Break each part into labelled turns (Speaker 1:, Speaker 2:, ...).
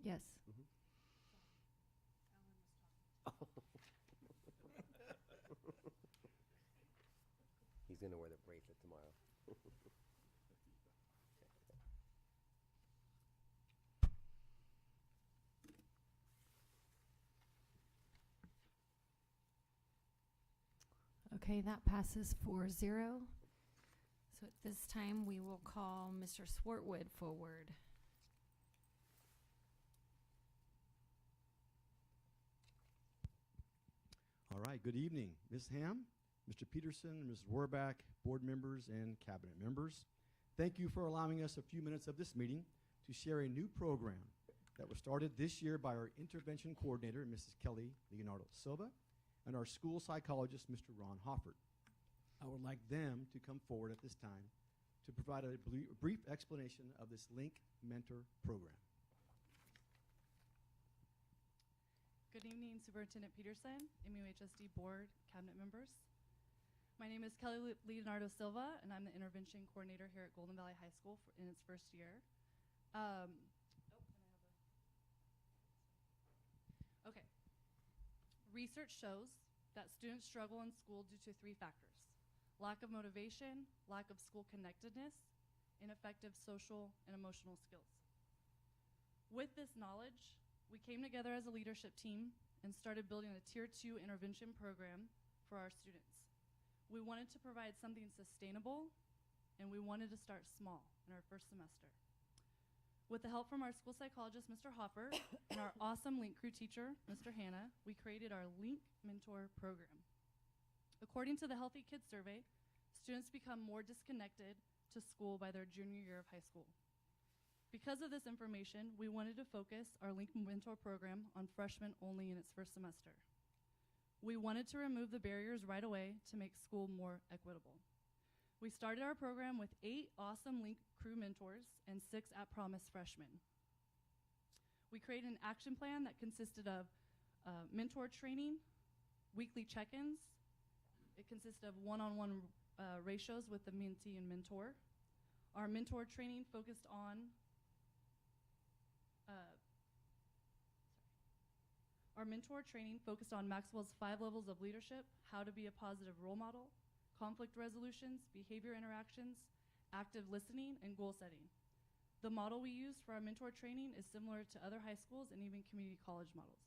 Speaker 1: Yes.
Speaker 2: He's going to wear the bracelet tomorrow.
Speaker 1: Okay, that passes 4-0. So at this time, we will call Mr. Swartwood forward.
Speaker 3: All right, good evening, Ms. Ham, Mr. Peterson, Ms. Warback, board members, and cabinet members. Thank you for allowing us a few minutes of this meeting to share a new program that was started this year by our intervention coordinator, Mrs. Kelly Leonardo Silva, and our school psychologist, Mr. Ron Hoffert. I would like them to come forward at this time to provide a brief explanation of this Link Mentor program.
Speaker 4: Good evening, Superintendent Peterson, MUHSD Board, Cabinet members. My name is Kelly Leonardo Silva, and I'm the Intervention Coordinator here at Golden Valley High School in its first year. Okay. Research shows that students struggle in school due to 3 factors: lack of motivation, lack of school connectedness, ineffective social and emotional skills. With this knowledge, we came together as a leadership team and started building a Tier 2 intervention program for our students. We wanted to provide something sustainable, and we wanted to start small in our first semester. With the help from our school psychologist, Mr. Hoffer, and our awesome Link crew teacher, Mr. Hanna, we created our Link Mentor program. According to the Healthy Kids Survey, students become more disconnected to school by their junior year of high school. Because of this information, we wanted to focus our Link Mentor program on freshmen only in its first semester. We wanted to remove the barriers right away to make school more equitable. We started our program with 8 awesome Link crew mentors and 6 at-promise freshmen. We created an action plan that consisted of mentor training, weekly check-ins. It consisted of one-on-one ratios with the mentee and mentor. Our mentor training focused on Maxwell's 5 levels of leadership, how to be a positive role model, conflict resolutions, behavior interactions, active listening, and goal setting. The model we used for our mentor training is similar to other high schools and even community college models.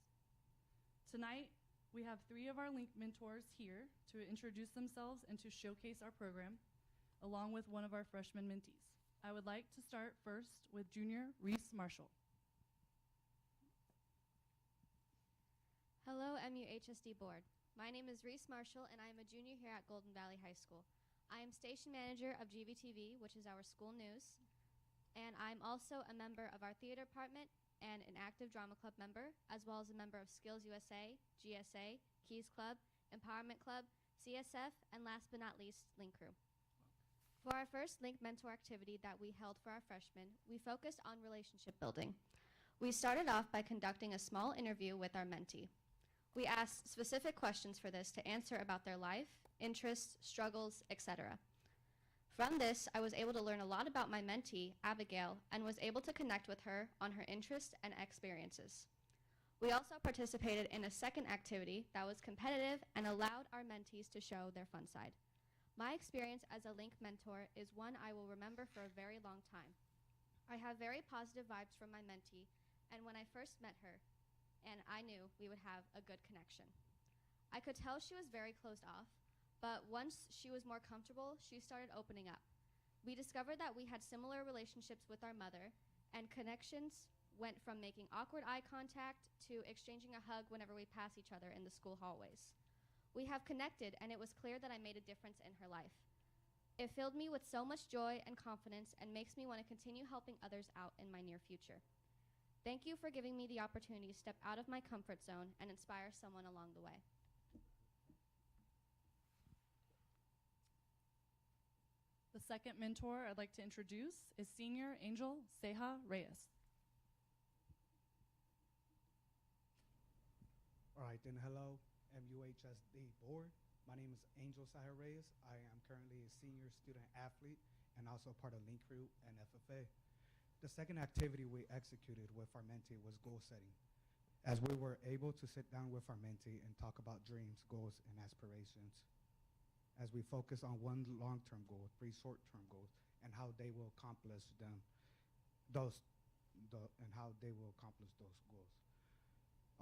Speaker 4: Tonight, we have 3 of our Link mentors here to introduce themselves and to showcase our program, along with one of our freshman mentees. I would like to start first with junior Reese Marshall.
Speaker 5: Hello, MUHSD Board. My name is Reese Marshall, and I am a junior here at Golden Valley High School. I am station manager of GVTV, which is our school news, and I'm also a member of our theater department and an active drama club member, as well as a member of Skills USA, GSA, Keys Club, Empowerment Club, CSF, and last but not least, Link Crew. For our first Link Mentor activity that we held for our freshmen, we focused on relationship building. We started off by conducting a small interview with our mentee. We asked specific questions for this to answer about their life, interests, struggles, etc. From this, I was able to learn a lot about my mentee, Abigail, and was able to connect with her on her interests and experiences. We also participated in a second activity that was competitive and allowed our mentees to show their fun side. My experience as a Link mentor is one I will remember for a very long time. I have very positive vibes from my mentee, and when I first met her, and I knew we would have a good connection. I could tell she was very closed off, but once she was more comfortable, she started opening up. We discovered that we had similar relationships with our mother, and connections went from making awkward eye contact to exchanging a hug whenever we pass each other in the school hallways. We have connected, and it was clear that I made a difference in her life. It filled me with so much joy and confidence and makes me want to continue helping others out in my near future. Thank you for giving me the opportunity to step out of my comfort zone and inspire someone along the way.
Speaker 4: The second mentor I'd like to introduce is Senior Angel Ceja Reyes.
Speaker 6: All right, then hello, MUHSD Board. My name is Angel Ceja Reyes. I am currently a senior student athlete and also part of Link Crew and FFA. The second activity we executed with our mentee was goal setting, as we were able to sit down with our mentee and talk about dreams, goals, and aspirations. As we focus on one long-term goal, three short-term goals, and how they will accomplish them, and how they will accomplish those goals.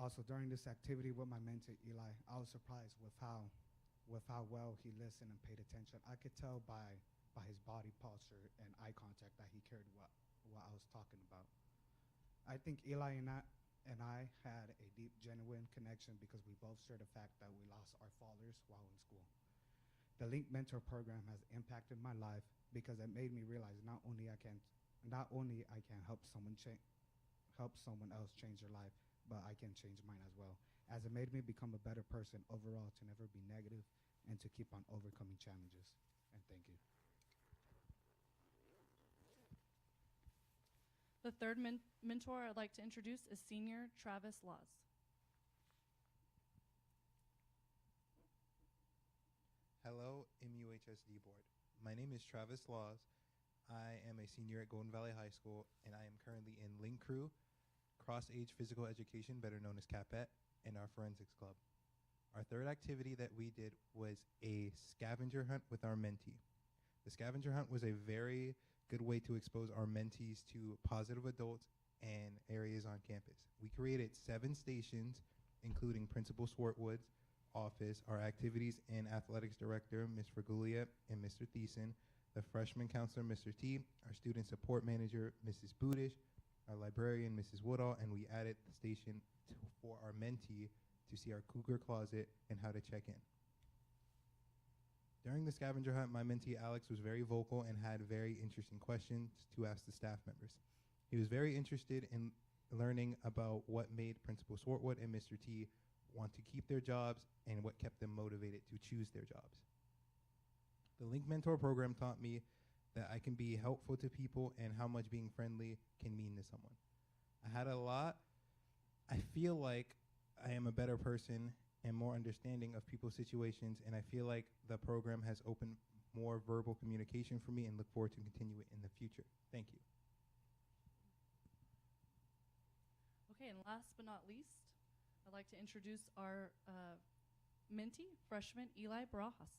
Speaker 6: Also, during this activity with my mentee Eli, I was surprised with how well he listened and paid attention. I could tell by his body posture and eye contact that he cared what I was talking about. I think Eli and I had a deep, genuine connection because we both shared the fact that we lost our fathers while in school. The Link Mentor program has impacted my life because it made me realize not only I can help someone else change their life, but I can change mine as well. As it made me become a better person overall, to never be negative and to keep on overcoming challenges. And thank you.
Speaker 4: The third mentor I'd like to introduce is Senior Travis Laws.
Speaker 7: Hello, MUHSD board. My name is Travis Laws. I am a senior at Golden Valley High School, and I am currently in Link Crew, Cross-Age Physical Education, better known as CAPET, and our Forensics Club. Our third activity that we did was a scavenger hunt with our mentee. The scavenger hunt was a very good way to expose our mentees to positive adults and areas on campus. We created 7 stations, including Principal Swartwood's office, our activities and athletics director, Ms. Fragulia and Mr. Thiessen, the freshman counselor, Mr. T, our student support manager, Mrs. Budish, our librarian, Mrs. Woodall, and we added the station for our mentee to see our cougar closet and how to check in. During the scavenger hunt, my mentee Alex was very vocal and had very interesting questions to ask the staff members. He was very interested in learning about what made Principal Swartwood and Mr. T want to keep their jobs and what kept them motivated to choose their jobs. The Link Mentor program taught me that I can be helpful to people and how much being friendly can mean to someone. I feel like I am a better person and more understanding of people's situations, and I feel like the program has opened more verbal communication for me and look forward to continue it in the future. Thank you.
Speaker 4: Okay, and last but not least, I'd like to introduce our mentee, freshman Eli Barajas.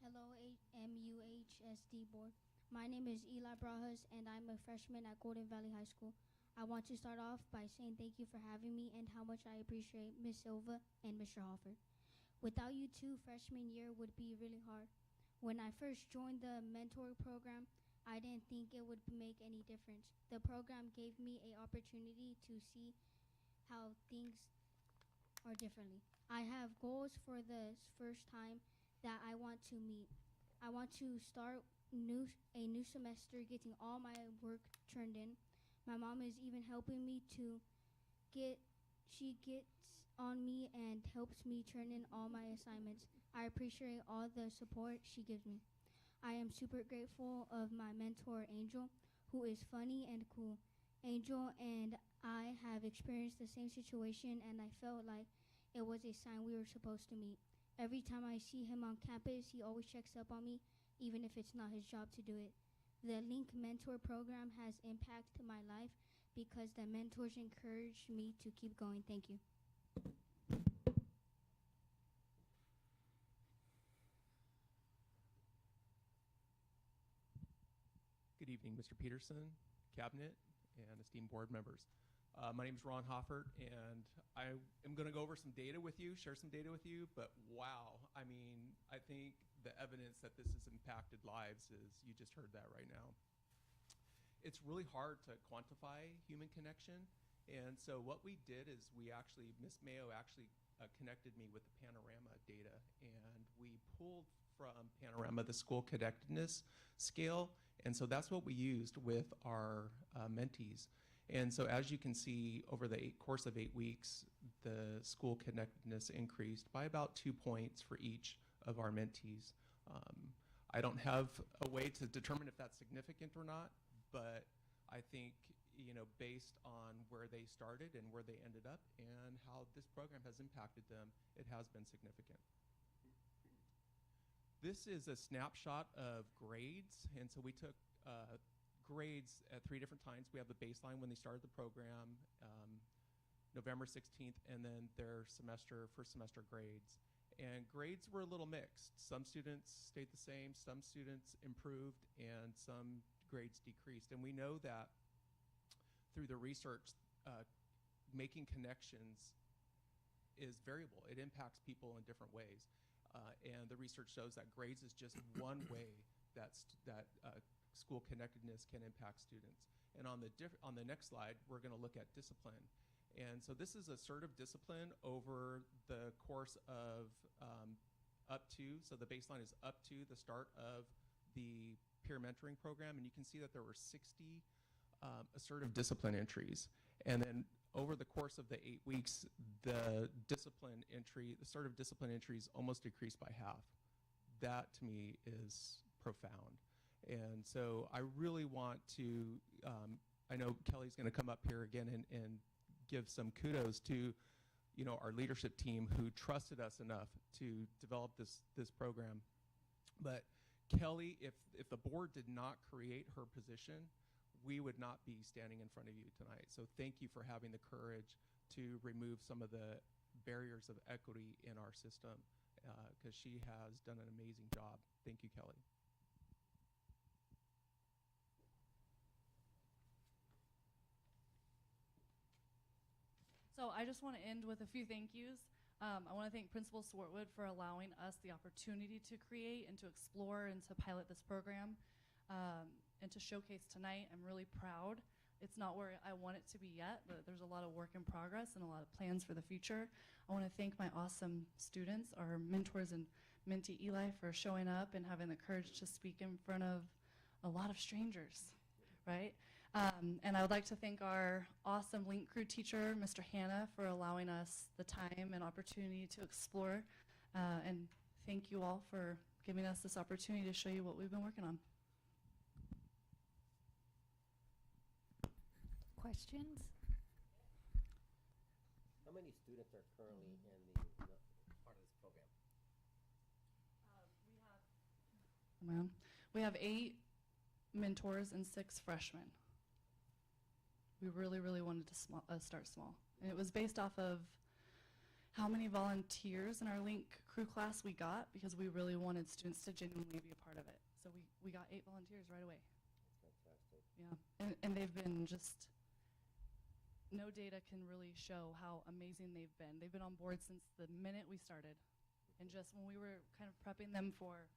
Speaker 8: Hello, MUHSD board. My name is Eli Barajas, and I'm a freshman at Golden Valley High School. I want to start off by saying thank you for having me and how much I appreciate Ms. Silva and Mr. Hoffer. Without you two, freshman year would be really hard. When I first joined the mentor program, I didn't think it would make any difference. The program gave me an opportunity to see how things are differently. I have goals for the first time that I want to meet. I want to start a new semester getting all my work turned in. My mom is even helping me she gets on me and helps me turn in all my assignments. I appreciate all the support she gives me. I am super grateful of my mentor, Angel, who is funny and cool. Angel and I have experienced the same situation, and I felt like it was a sign we were supposed to meet. Every time I see him on campus, he always checks up on me, even if it's not his job to do it. The Link Mentor program has impacted my life because the mentors encouraged me to keep going. Thank you.
Speaker 9: Good evening, Mr. Peterson, Cabinet, and esteemed board members. My name is Ron Hoffert, and I am going to go over some data with you, share some data with you, but wow, I mean, I think the evidence that this has impacted lives is, you just heard that right now. It's really hard to quantify human connection, and so what we did is Ms. Mayo actually connected me with the Panorama data, and we pulled from Panorama the school connectedness scale, and so that's what we used with our mentees. And so as you can see, over the course of 8 weeks, the school connectedness increased by about 2 points for each of our mentees. I don't have a way to determine if that's significant or not, but I think, based on where they started and where they ended up and how this program has impacted them, it has been significant. This is a snapshot of grades, and so we took grades at 3 different times. We have the baseline when they started the program, November 16th, and then their first semester grades. And grades were a little mixed. Some students stayed the same, some students improved, and some grades decreased. And we know that through the research, making connections is variable. It impacts people in different ways. And the research shows that grades is just one way that school connectedness can impact students. And on the next slide, we're going to look at discipline. And so this is assertive discipline over the course of so the baseline is up to the start of the peer mentoring program. And you can see that there were 60 assertive discipline entries. And then over the course of the 8 weeks, the assertive discipline entries almost decreased by half. That to me is profound. And so I really want to, I know Kelly's going to come up here again and give some kudos to, our leadership team who trusted us enough to develop this program. But Kelly, if the board did not create her position, we would not be standing in front of you tonight. So thank you for having the courage to remove some of the barriers of equity in our system, because she has done an amazing job. Thank you, Kelly.
Speaker 4: So I just want to end with a few thank yous. I want to thank Principal Swartwood for allowing us the opportunity to create and to explore and to pilot this program and to showcase tonight. I'm really proud. It's not where I want it to be yet, but there's a lot of work in progress and a lot of plans for the future. I want to thank my awesome students, our mentors and mentee Eli, for showing up and having the courage to speak in front of a lot of strangers, right? And I would like to thank our awesome Link Crew teacher, Mr. Hanna, for allowing us the time and opportunity to explore. And thank you all for giving us this opportunity to show you what we've been working on.
Speaker 1: Questions?
Speaker 2: How many students are currently in the part of this program?
Speaker 4: We have 8 mentors and 6 freshmen. We really, really wanted to start small. And it was based off of how many volunteers in our Link Crew class we got, because we really wanted students to genuinely be a part of it. So we got 8 volunteers right away.
Speaker 2: That's fantastic.
Speaker 4: Yeah, and they've been just, no data can really show how amazing they've been. They've been on board since the minute we started. And just when we were kind of prepping them for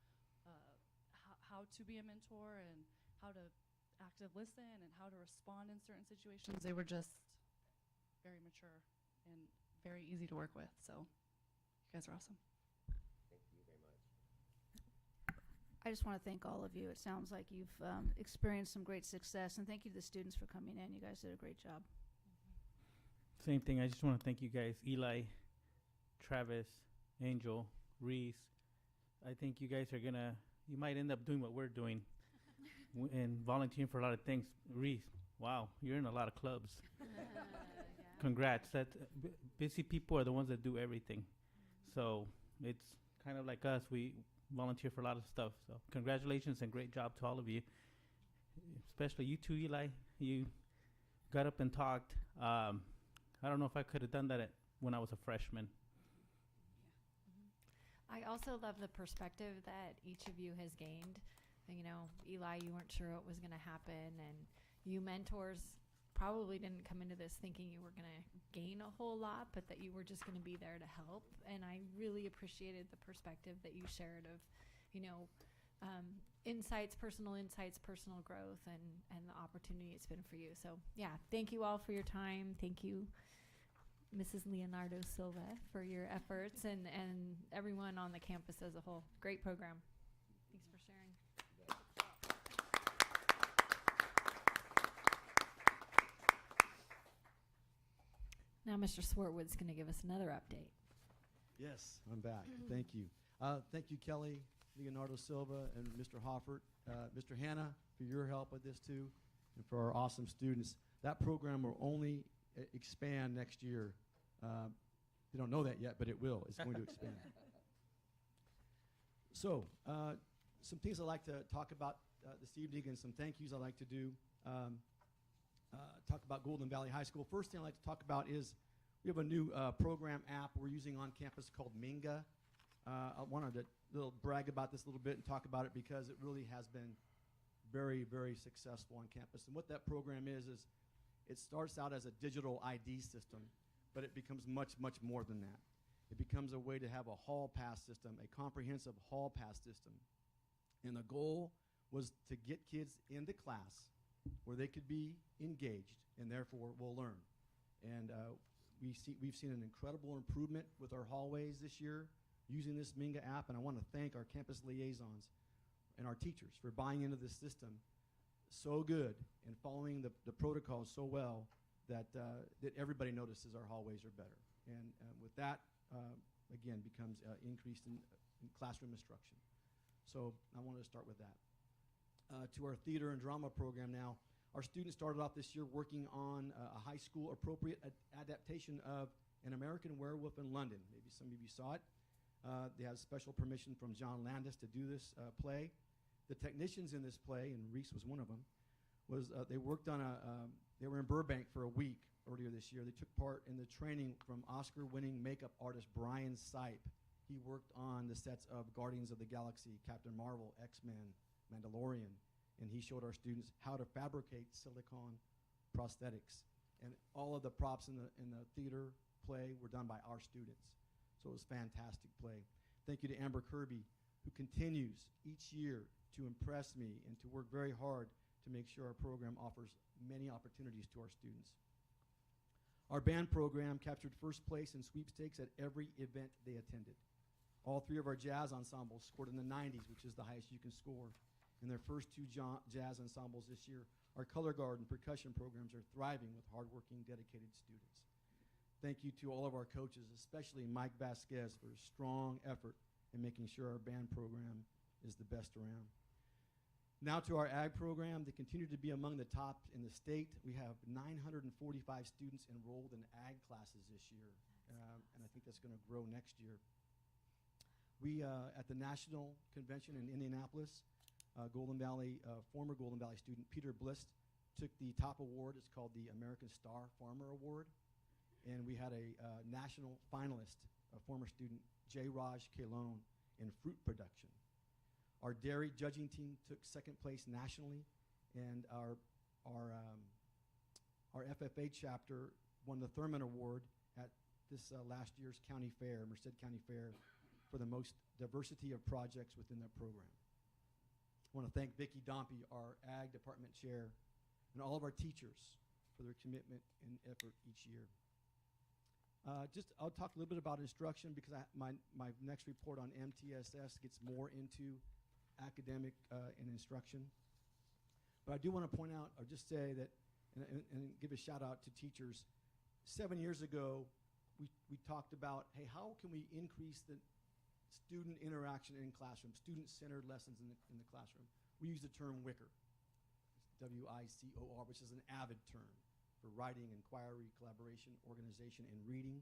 Speaker 4: how to be a mentor and how to active listen and how to respond in certain situations, they were just very mature and very easy to work with. So you guys are awesome.
Speaker 2: Thank you very much.
Speaker 10: I just want to thank all of you. It sounds like you've experienced some great success, and thank you to the students for coming in. You guys did a great job.
Speaker 11: Same thing. I just want to thank you guys, Eli, Travis, Angel, Reese. I think you guys are you might end up doing what we're doing and volunteering for a lot of things. Reese, wow, you're in a lot of clubs. Congrats. Busy people are the ones that do everything. So it's kind of like us. We volunteer for a lot of stuff. So congratulations and great job to all of you, especially you two, Eli. You got up and talked. I don't know if I could have done that when I was a freshman.
Speaker 1: I also love the perspective that each of you has gained. Eli, you weren't sure what was going to happen, and you mentors probably didn't come into this thinking you were going to gain a whole lot, but that you were just going to be there to help. And I really appreciated the perspective that you shared of, personal insights, personal growth, and the opportunity it's been for you. So yeah, thank you all for your time. Thank you, Mrs. Leonardo Silva, for your efforts, and everyone on the campus as a whole. Great program. Thanks for sharing. Now Mr. Swartwood's going to give us another update.
Speaker 3: Yes, I'm back. Thank you. Thank you, Kelly, Leonardo Silva, and Mr. Hoffert. Mr. Hanna, for your help with this too, and for our awesome students. That program will only expand next year. They don't know that yet, but it will. It's going to expand. So, some things I'd like to talk about this evening and some thank yous I'd like to do. Talk about Golden Valley High School. First thing I'd like to talk about is we have a new program app we're using on campus called Minga. I wanted to brag about this a little bit and talk about it because it really has been very, very successful on campus. And what that program is it starts out as a digital ID system, but it becomes much, much more than that. It becomes a way to have a hall pass system, a comprehensive hall pass system. And the goal was to get kids into class where they could be engaged and therefore will learn. And we've seen an incredible improvement with our hallways this year using this Minga app, and I want to thank our campus liaisons and our teachers for buying into this system so good and following the protocols so well that everybody notices our hallways are better. And with that, again, becomes increased in classroom instruction. So I wanted to start with that. To our theater and drama program now. Our students started off this year working on a high school appropriate adaptation of An American Werewolf in London. Maybe some of you saw it. They had special permission from John Landis to do this play. The technicians in this play, and Reese was one of them, they worked on they were in Burbank for a week earlier this year. They took part in the training from Oscar-winning makeup artist Brian Sipe. He worked on the sets of Guardians of the Galaxy, Captain Marvel, X-Men, Mandalorian, and he showed our students how to fabricate silicone prosthetics. And all of the props in the theater play were done by our students. So it was a fantastic play. Thank you to Amber Kirby, who continues each year to impress me and to work very hard to make sure our program offers many opportunities to our students. Our band program captured first place in sweepstakes at every event they attended. All three of our jazz ensembles scored in the 90s, which is the highest you can score. In their first two jazz ensembles this year, our color guard and percussion programs are thriving with hardworking, dedicated students. Thank you to all of our coaches, especially Mike Vasquez, for his strong effort in making sure our band program is the best around. Now to our ag program. They continue to be among the top in the state. We have 945 students enrolled in ag classes this year, and I think that's going to grow next year. We, at the National Convention in Indianapolis, former Golden Valley student Peter Blist took the top award. It's called the American Star Farmer Award. And we had a national finalist, a former student, J. Raj Kalone, in fruit production. Our dairy judging team took second place nationally, and our FFA chapter won the Thurman Award at this last year's county fair, Merced County Fair, for the most diversity of projects within that program. I want to thank Vicki Dompe, our Ag Department Chair, and all of our teachers for their commitment and effort each year. I'll talk a little bit about instruction because my next report on MTSS gets more into academic and instruction. But I do want to point out, or just say that, and give a shout out to teachers. 7 years ago, we talked about, hey, how can we increase the student interaction in classroom, student-centered lessons in the classroom? We use the term WICOR, W-I-C-O-R, which is an AVID term for writing, inquiry, collaboration, organization, and reading.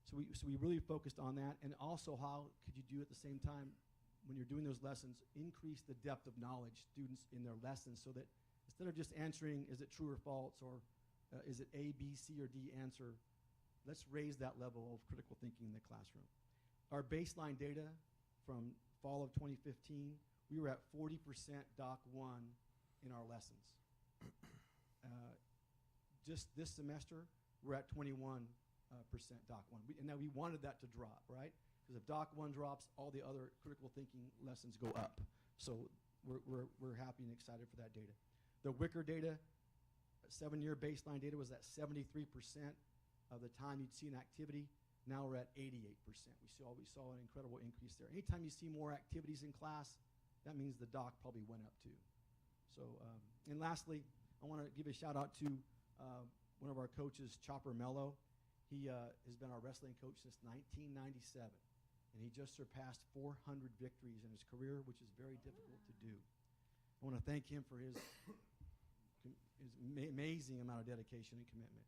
Speaker 3: So we really focused on that, and also how could you do at the same time when you're doing those lessons, increase the depth of knowledge students in their lessons so that instead of just answering is it true or false or is it A, B, C, or D answer, let's raise that level of critical thinking in the classroom. Our baseline data from fall of 2015, we were at 40% Doc 1 in our lessons. Just this semester, we're at 21% Doc 1. And now we wanted that to drop, right? Because if Doc 1 drops, all the other critical thinking lessons go up. So we're happy and excited for that data. The WICOR data, 7-year baseline data was at 73% of the time you'd see an activity. Now we're at 88%. We saw an incredible increase there. Anytime you see more activities in class, that means the doc probably went up too. So, and lastly, I want to give a shout out to one of our coaches, Chopper Mello. He has been our wrestling coach since 1997, and he just surpassed 400 victories in his career, which is very difficult to do. I want to thank him for his amazing amount of dedication and commitment.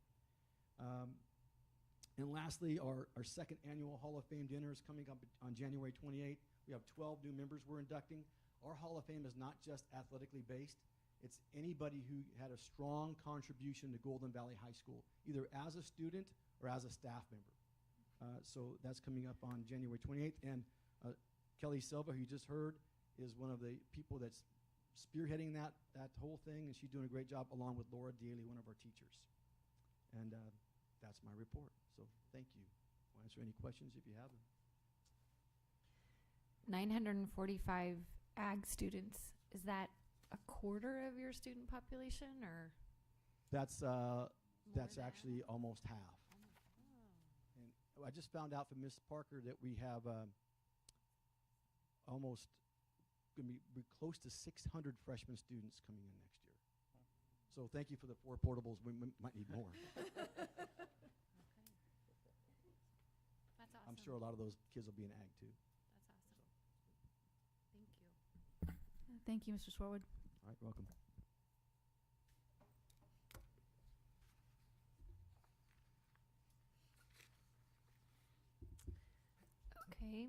Speaker 3: And lastly, our second annual Hall of Fame dinner is coming up on January 28th. We have 12 new members we're inducting. Our Hall of Fame is not just athletically based. It's anybody who had a strong contribution to Golden Valley High School, either as a student or as a staff member. So that's coming up on January 28th. And Kelly Silva, who you just heard, is one of the people that's spearheading that whole thing, and she's doing a great job along with Laura Daly, one of our teachers. And that's my report. So thank you. I'll answer any questions if you have them.
Speaker 1: 945 ag students. Is that a quarter of your student population, or?
Speaker 3: That's
Speaker 1: than?
Speaker 3: actually almost half. And I just found out from Miss Parker that we have almost going to be close to 600 freshman students coming in next year. So thank you for the 4 portables. We might need more.
Speaker 1: That's awesome.
Speaker 3: I'm sure a lot of those kids will be in ag too.
Speaker 1: That's awesome. Thank you.
Speaker 10: Thank you, Mr. Swarwood.
Speaker 3: All right, welcome.
Speaker 1: Okay.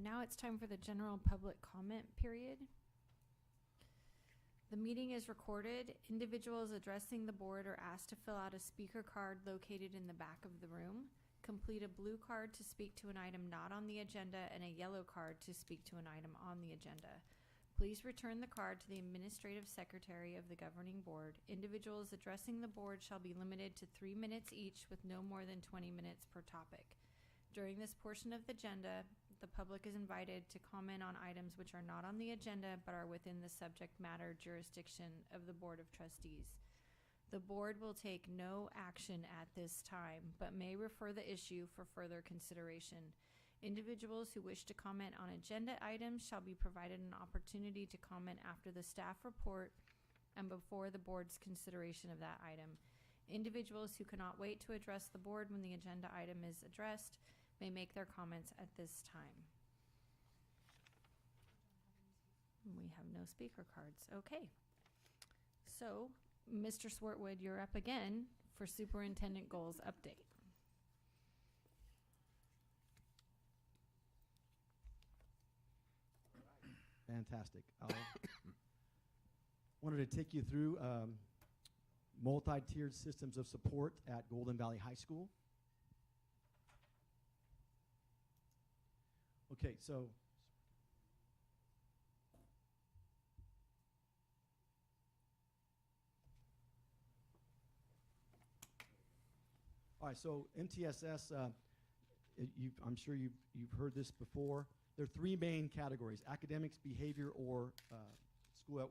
Speaker 1: Now it's time for the general public comment period. The meeting is recorded. Individuals addressing the board are asked to fill out a speaker card located in the back of the room. Complete a blue card to speak to an item not on the agenda and a yellow card to speak to an item on the agenda. Please return the card to the administrative secretary of the governing board. Individuals addressing the board shall be limited to 3 minutes each with no more than 20 minutes per topic. During this portion of the agenda, the public is invited to comment on items which are not on the agenda but are within the subject matter jurisdiction of the Board of Trustees. The board will take no action at this time, but may refer the issue for further consideration. Individuals who wish to comment on agenda items shall be provided an opportunity to comment after the staff report and before the board's consideration of that item. Individuals who cannot wait to address the board when the agenda item is addressed may make their comments at this time. We have no speaker cards. Okay. So, Mr. Swartwood, you're up again for Superintendent Goals Update.
Speaker 3: Fantastic. Wanted to take you through multi-tiered systems of support at Golden Valley High School. Okay, so all right, so MTSS, I'm sure you've heard this before. There are 3 main categories: academics, behavior, or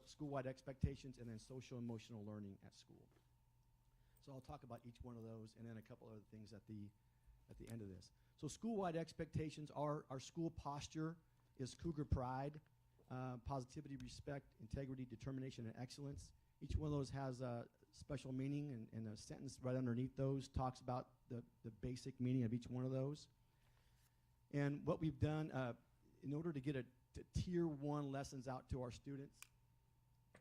Speaker 3: school-wide expectations, and then social emotional learning at school. So I'll talk about each one of those, and then a couple other things at the end of this. So school-wide expectations are our school posture is Cougar Pride, positivity, respect, integrity, determination, and excellence. Each one of those has a special meaning, and a sentence right underneath those talks about the basic meaning of each one of those. And what we've done, in order to get tier 1 lessons out to our students,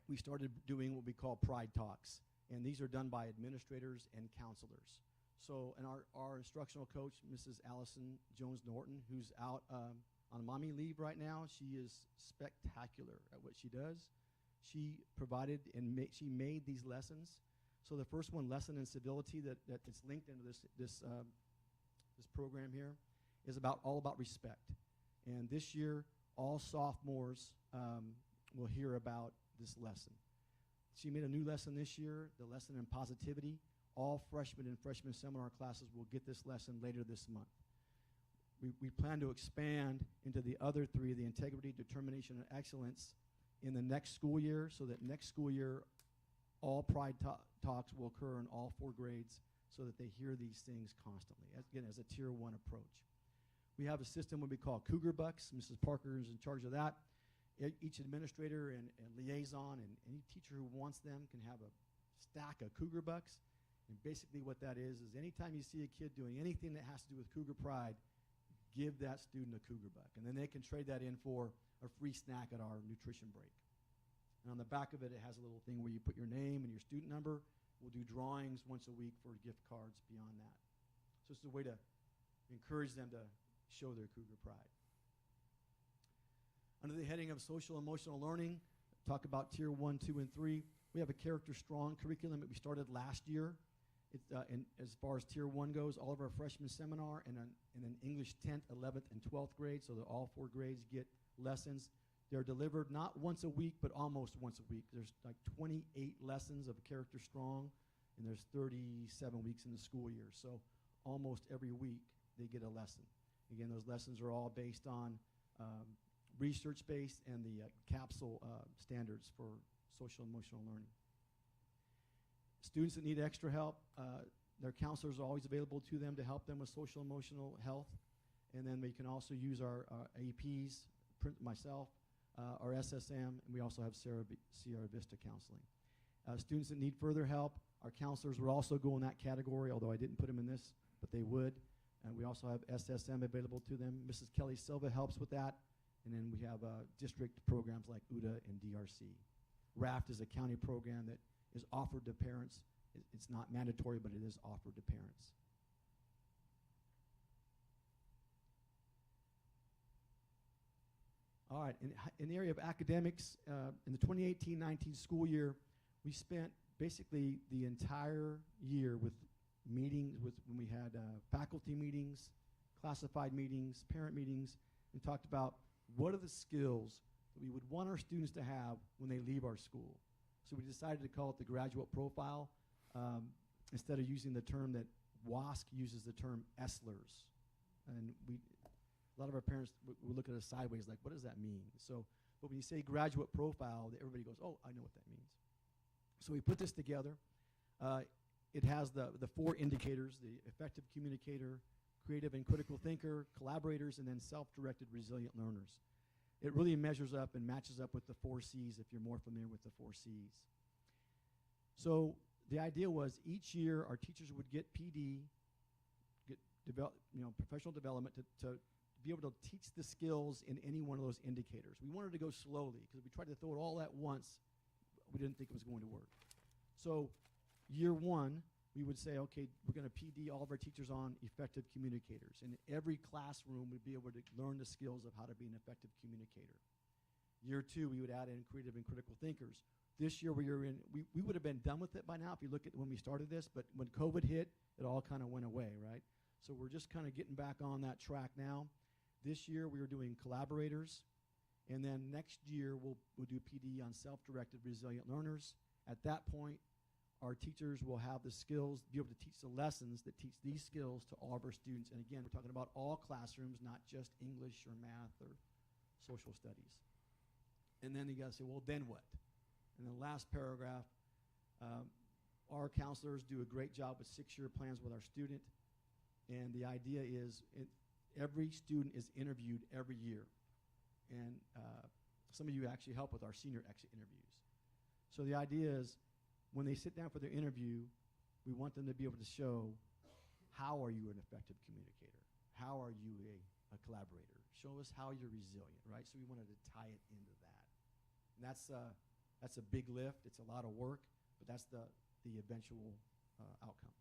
Speaker 3: we started doing what we call Pride Talks. And these are done by administrators and counselors. So, and our instructional coach, Mrs. Allison Jones-Norton, who's out on mommy leave right now, she is spectacular at what she does. She provided and she made these lessons. So the first one, Lesson in Civility, that is linked into this program here, is all about respect. And this year, all sophomores will hear about this lesson. She made a new lesson this year, the lesson in positivity. All freshmen and freshman seminar classes will get this lesson later this month. We plan to expand into the other 3, the integrity, determination, and excellence, in the next school year, so that next school year, all Pride Talks will occur in all 4 grades so that they hear these things constantly, again, as a tier 1 approach. We have a system what we call Cougar Bucks. Mrs. Parker is in charge of that. Each administrator and liaison and any teacher who wants them can have a stack of Cougar Bucks. And basically what that is anytime you see a kid doing anything that has to do with Cougar Pride, give that student a Cougar Buck. And then they can trade that in for a free snack at our nutrition break. And on the back of it, it has a little thing where you put your name and your student number. We'll do drawings once a week for gift cards beyond that. So So it's a way to encourage them to show their Cougar pride. Under the heading of social emotional learning, talk about tier 1, 2, and 3. We have a character strong curriculum that we started last year. As far as tier 1 goes, all of our freshman seminar and an English 10th, 11th, and 12th grade, so that all 4 grades get lessons. They're delivered not once a week, but almost once a week. There's like 28 lessons of character strong, and there's 37 weeks in the school year. So almost every week they get a lesson. Again, those lessons are all based on research-based and the capsule standards for social emotional learning. Students that need extra help, their counselors are always available to them to help them with social emotional health. And then we can also use our APs, myself, our SSM, and we also have Sierra Vista counseling. Students that need further help, our counselors would also go in that category, although I didn't put them in this, but they would. And we also have SSM available to them. Mrs. Kelly Silva helps with that. And then we have district programs like UDA and DRC. RAFT is a county program that is offered to parents. It's not mandatory, but it is offered to parents. All right, in the area of academics, in the 2018-19 school year, we spent basically the entire year with meetings, when we had faculty meetings, classified meetings, parent meetings, and talked about what are the skills that we would want our students to have when they leave our school. So we decided to call it the graduate profile instead of using the term that WASC uses, the term ESLers. And a lot of our parents would look at us sideways like, what does that mean? So, but when you say graduate profile, everybody goes, oh, I know what that means. So we put this together. It has the 4 indicators: the effective communicator, creative and critical thinker, collaborators, and then self-directed resilient learners. It really measures up and matches up with the 4 C's if you're more familiar with the 4 C's. So the idea was each year our teachers would get PD, professional development to be able to teach the skills in any one of those indicators. We wanted to go slowly because if we tried to throw it all at once, we didn't think it was going to work. So year 1, we would say, okay, we're going to PD all of our teachers on effective communicators. And every classroom would be able to learn the skills of how to be an effective communicator. Year 2, we would add in creative and critical thinkers. This year we would have been done with it by now if you look at when we started this, but when COVID hit, it all kind of went away, right? So we're just kind of getting back on that track now. This year we are doing collaborators, and then next year we'll do PD on self-directed resilient learners. At that point, our teachers will have the skills, be able to teach the lessons that teach these skills to all of our students. And again, we're talking about all classrooms, not just English or math or social studies. And then you got to say, well, then what? And the last paragraph, our counselors do a great job with 6-year plans with our student. And the idea is every student is interviewed every year. And some of you actually help with our senior exit interviews. So the idea is, when they sit down for their interview, we want them to be able to show, how are you an effective communicator? How are you a collaborator? Show us how you're resilient, right? So we wanted to tie it into that. And that's a big lift. It's a lot of work, but that's the eventual outcome.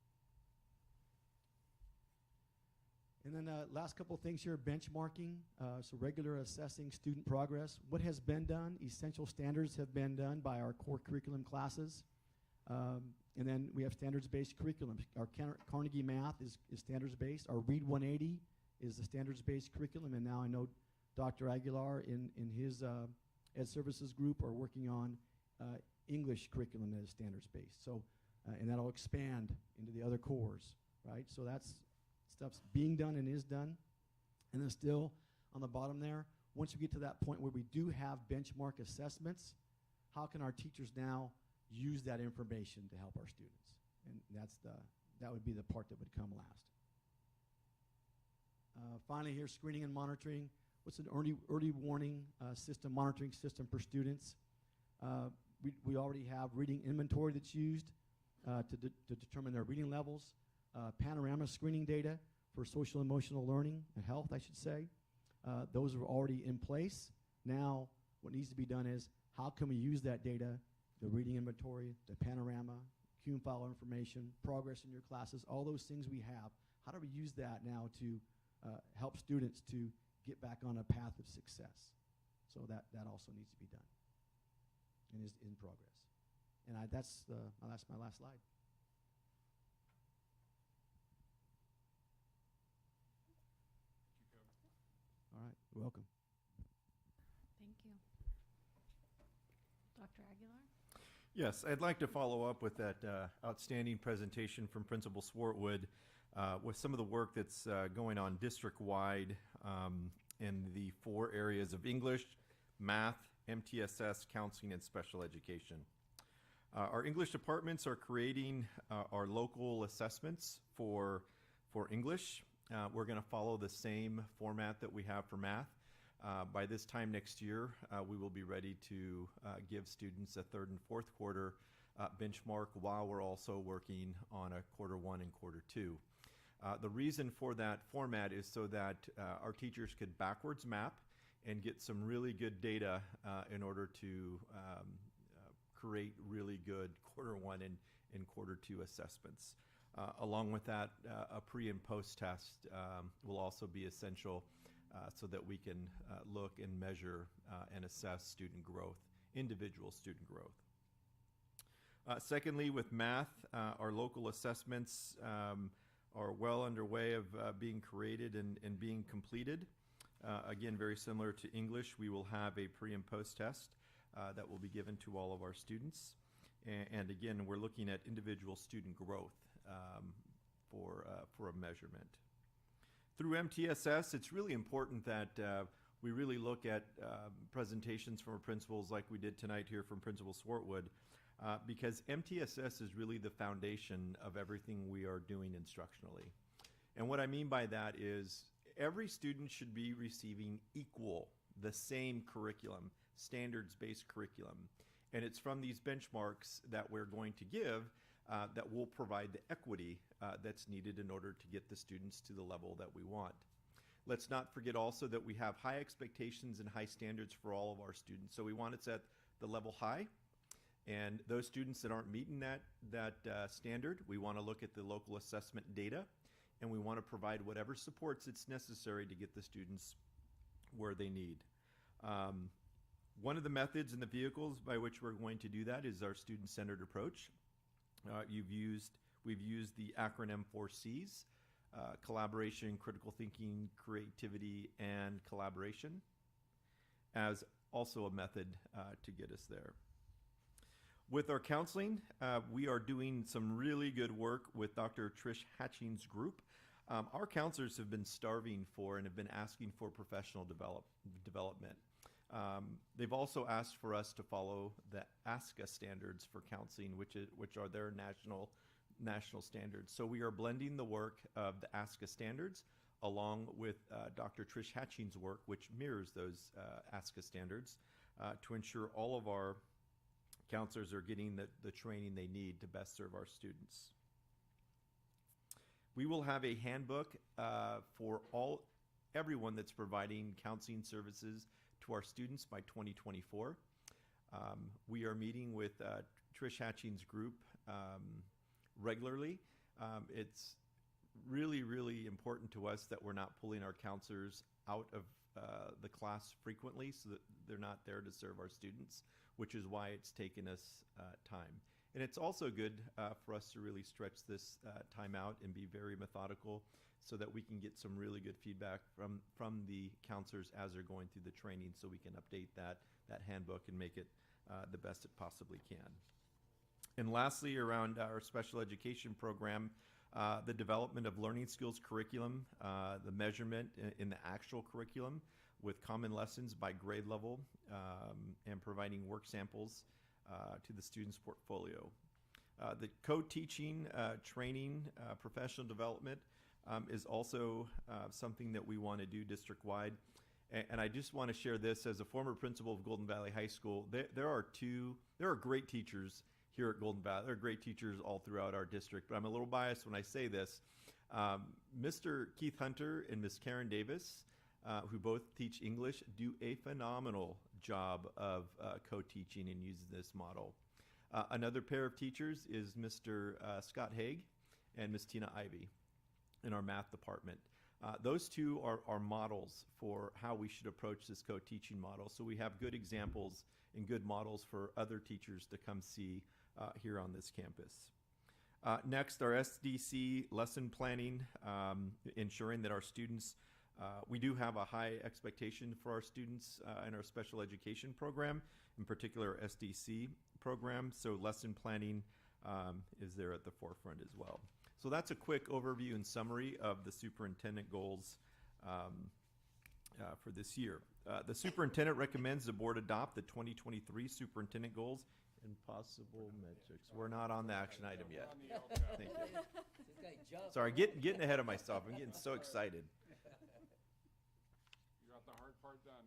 Speaker 3: And then last couple of things here, benchmarking, so regular assessing student progress. What has been done? Essential standards have been done by our core curriculum classes. And then we have standards-based curriculum. Our Carnegie Math is standards-based. Our Read 180 is a standards-based curriculum. And now I know Dr. Aguilar in his Ed Services group are working on English curriculum that is standards-based. So, and that'll expand into the other cores, right? So that's stuff's being done and is done. And then still on the bottom there, once we get to that point where we do have benchmark assessments, how can our teachers now use that information to help our students? And that would be the part that would come last. Finally here, screening and monitoring. What's an early warning system, monitoring system for students? We already have reading inventory that's used to determine their reading levels. Panorama screening data for social emotional learning and health, I should say. Those are already in place. Now what needs to be done is, how can we use that data, the reading inventory, the panorama, human file information, progress in your classes, all those things we have. How do we use that now to help students to get back on a path of success? So that also needs to be done and is in progress. And that's my last slide. All right, welcome.
Speaker 1: Thank you. Dr. Aguilar?
Speaker 12: Yes, I'd like to follow up with that outstanding presentation from Principal Swartwood with some of the work that's going on district-wide in the 4 areas of English, math, MTSS, counseling, and special education. Our English departments are creating our local assessments for English. We're going to follow the same format that we have for math. By this time next year, we will be ready to give students a 3rd and 4th quarter benchmark while we're also working on a quarter 1 and quarter 2. The reason for that format is so that our teachers could backwards map and get some really good data in order to create really good quarter 1 and quarter 2 assessments. Along with that, a pre and post test will also be essential so that we can look and measure and assess student growth, individual student growth. Secondly, with math, our local assessments are well underway of being created and being completed. Again, very similar to English, we will have a pre and post test that will be given to all of our students. And again, we're looking at individual student growth for a measurement. Through MTSS, it's really important that we really look at presentations from our principals like we did tonight here from Principal Swartwood, because MTSS is really the foundation of everything we are doing instructionally. And what I mean by that is every student should be receiving the same curriculum, standards-based curriculum. And it's from these benchmarks that we're going to give that will provide the equity that's needed in order to get the students to the level that we want. Let's not forget also that we have high expectations and high standards for all of our students. So we want to set the level high. And those students that aren't meeting that standard, we want to look at the local assessment data, and we want to provide whatever supports it's necessary to get the students where they need. One of the methods and the vehicles by which we're going to do that is our student-centered approach. We've used the acronym 4Cs, collaboration, critical thinking, creativity, and collaboration, as also a method to get us there. With our counseling, we are doing some really good work with Dr. Trish Hatching's group. Our counselors have been starving for and have been asking for professional development. They've also asked for us to follow the ASCA standards for counseling, which are their national standards. So we are blending the work of the ASCA standards along with Dr. Trish Hatching's work, which mirrors those ASCA standards, to ensure all of our counselors are getting the training they need to best serve our students. We will have a handbook for everyone that's providing counseling services to our students by 2024. We are meeting with Trish Hatching's group regularly. It's really, really important to us that we're not pulling our counselors out of the class frequently so that they're not there to serve our students, which is why it's taken us time. And it's also good for us to really stretch this time out and be very methodical so that we can get some really good feedback from the counselors as they're going through the training, so we can update that handbook and make it the best it possibly can. And lastly, around our special education program, the development of learning skills curriculum, the measurement in the actual curriculum with common lessons by grade level, and providing work samples to the student's portfolio. The co-teaching, training, professional development is also something that we want to do district-wide. And I just want to share this as a former principal of Golden Valley High School. There are great teachers here at Golden Valley. There are great teachers all throughout our district, but I'm a little biased when I say this. Mr. Keith Hunter and Miss Karen Davis, who both teach English, do a phenomenal job of co-teaching and using this model. Another pair of teachers is Mr. Scott Haig and Ms. Tina Ivy in our math department. Those two are models for how we should approach this co-teaching model. So we have good examples and good models for other teachers to come see here on this campus. Next, our SDC lesson planning, ensuring that our students, we do have a high expectation for our students in our special education program, in particular SDC program. So lesson planning is there at the forefront as well. So that's a quick overview and summary of the superintendent goals for this year. The superintendent recommends the board adopt the 2023 superintendent goals and possible metrics. We're not on the action item yet. Thank you. Sorry, getting ahead of myself. I'm getting so excited.
Speaker 13: You got the hard part done.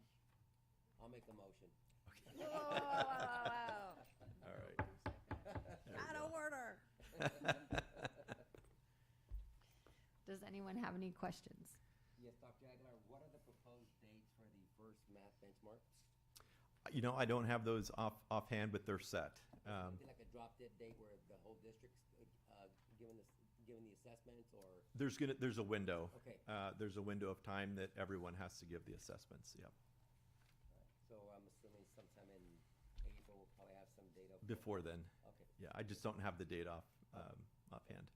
Speaker 2: I'll make the motion.
Speaker 1: Whoa, whoa, whoa, whoa, whoa.
Speaker 12: All right.
Speaker 1: Out of order. Does anyone have any questions?
Speaker 2: Yes, Dr. Aguilar, what are the proposed dates for the first math benchmark?
Speaker 12: You know, I don't have those offhand, but they're set.
Speaker 2: Something like a drop dead date where the whole district's given the assessments, or?
Speaker 12: There's a window.
Speaker 2: Okay.
Speaker 12: There's a window of time that everyone has to give the assessments. Yep.
Speaker 2: So I'm assuming sometime in April we'll probably have some data.
Speaker 12: Before then.
Speaker 2: Okay.
Speaker 12: Yeah, I just don't have the date offhand.
Speaker 2: Thank you.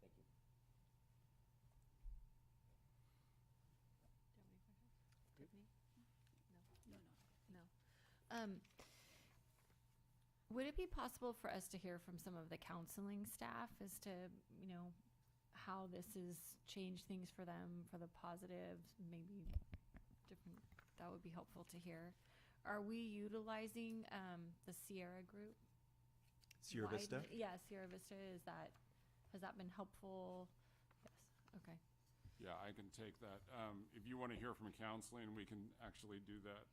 Speaker 1: Would it be possible for us to hear from some of the counseling staff as to, you know, how this has changed things for them, for the positive, maybe different, that would be helpful to hear. Are we utilizing the Sierra group?
Speaker 12: Sierra Vista?
Speaker 1: Yeah, Sierra Vista, has that been helpful? Yes, okay.
Speaker 13: Yeah, I can take that. If you want to hear from counseling, we can actually do that.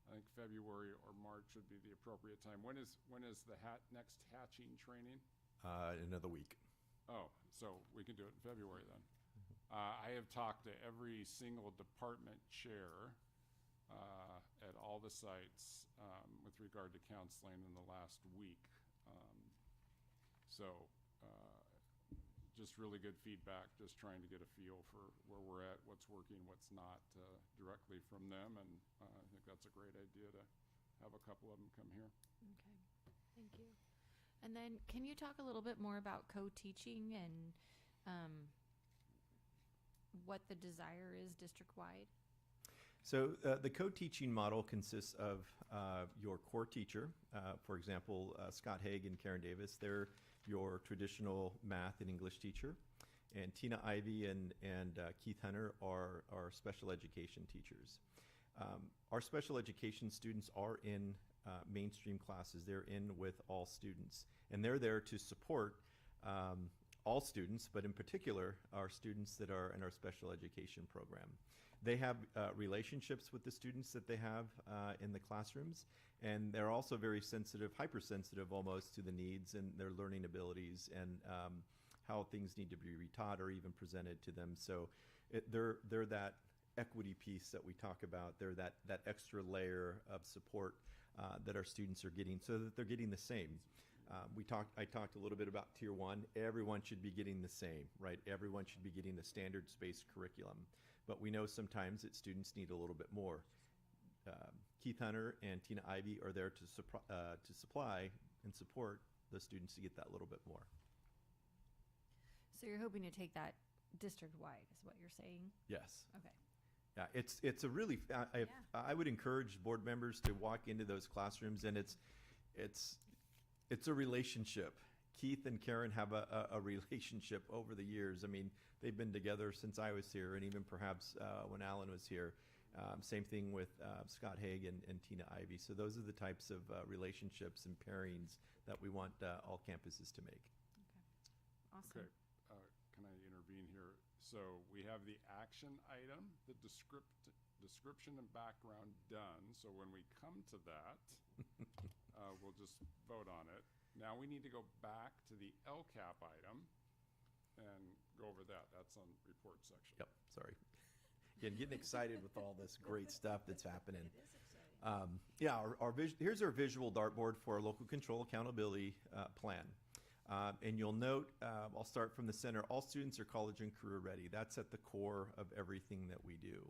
Speaker 13: I think February or March would be the appropriate time. When is the next hatching training?
Speaker 12: Another week.
Speaker 13: Oh, so we can do it in February then. I have talked to every single department chair at all the sites with regard to counseling in the last week. Just really good feedback, just trying to get a feel for where we're at, what's working, what's not, directly from them. And I think that's a great idea to have a couple of them come here.
Speaker 1: Okay, thank you. And then can you talk a little bit more about co-teaching and what the desire is district-wide?
Speaker 12: So the co-teaching model consists of your core teacher, for example, Scott Haig and Karen Davis. They're your traditional math and English teacher. And Tina Ivy and Keith Hunter are our special education teachers. Our special education students are in mainstream classes. They're in with all students. And they're there to support all students, but in particular, our students that are in our special education program. They have relationships with the students that they have in the classrooms, and they're also very sensitive, hypersensitive almost to the needs and their learning abilities and how things need to be retaught or even presented to them. So they're that equity piece that we talk about. They're that extra layer of support that our students are getting so that they're getting the same. I talked a little bit about Tier 1. Everyone should be getting the same, right? Everyone should be getting the standards-based curriculum. But we know sometimes that students need a little bit more. Keith Hunter and Tina Ivy are there to supply and support the students to get that little bit more.
Speaker 1: So you're hoping to take that district-wide is what you're saying?
Speaker 12: Yes.
Speaker 1: Okay.
Speaker 12: Yeah, it's a really, I would encourage board members to walk into those classrooms, and it's a relationship. Keith and Karen have a relationship over the years. I mean, they've been together since I was here, and even perhaps when Alan was here. Same thing with Scott Haig and Tina Ivy. So those are the types of relationships and pairings that we want all campuses to make.
Speaker 1: Okay. Awesome.
Speaker 13: Okay. Can I intervene here? So we have the action item, the description and background done. So when we come to that, we'll just vote on it. Now we need to go back to the LCAP item and go over that. That's on report section.
Speaker 12: Yep, sorry. Again, getting excited with all this great stuff that's happening.
Speaker 10: It is exciting.
Speaker 12: Yeah, here's our visual dartboard for our local control accountability plan. And you'll note, I'll start from the center, all students are college and career ready. That's at the core of everything that we do.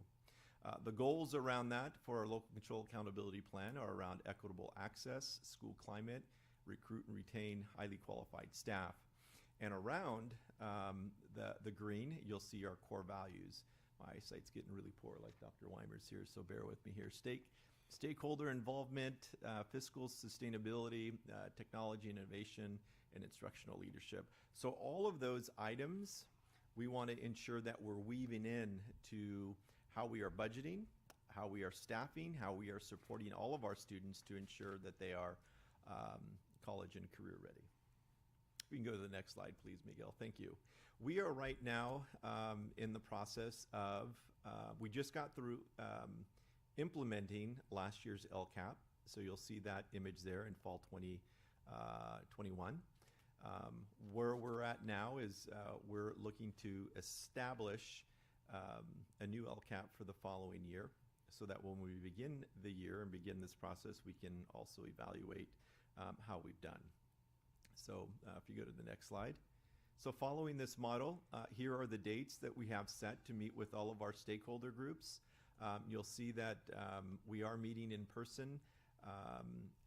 Speaker 12: The goals around that for our local control accountability plan are around equitable access, school climate, recruit and retain highly qualified staff. And around the green, you'll see our core values. My eyesight's getting really poor, like Dr. Weimer's here, so bear with me here. Stakeholder involvement, fiscal sustainability, technology innovation, and instructional leadership. So all of those items, we want to ensure that we're weaving in to how we are budgeting, how we are staffing, how we are supporting all of our students to ensure that they are college and career ready. We can go to the next slide, please, Miguel. Thank you. We are right now in the process of, we just got through implementing last year's LCAP. So you'll see that image there in fall 2021. Where we're at now is we're looking to establish a new LCAP for the following year so that when we begin the year and begin this process, we can also evaluate how we've done. So if you go to the next slide. So following this model, here are the dates that we have set to meet with all of our stakeholder groups. You'll see that we are meeting in person,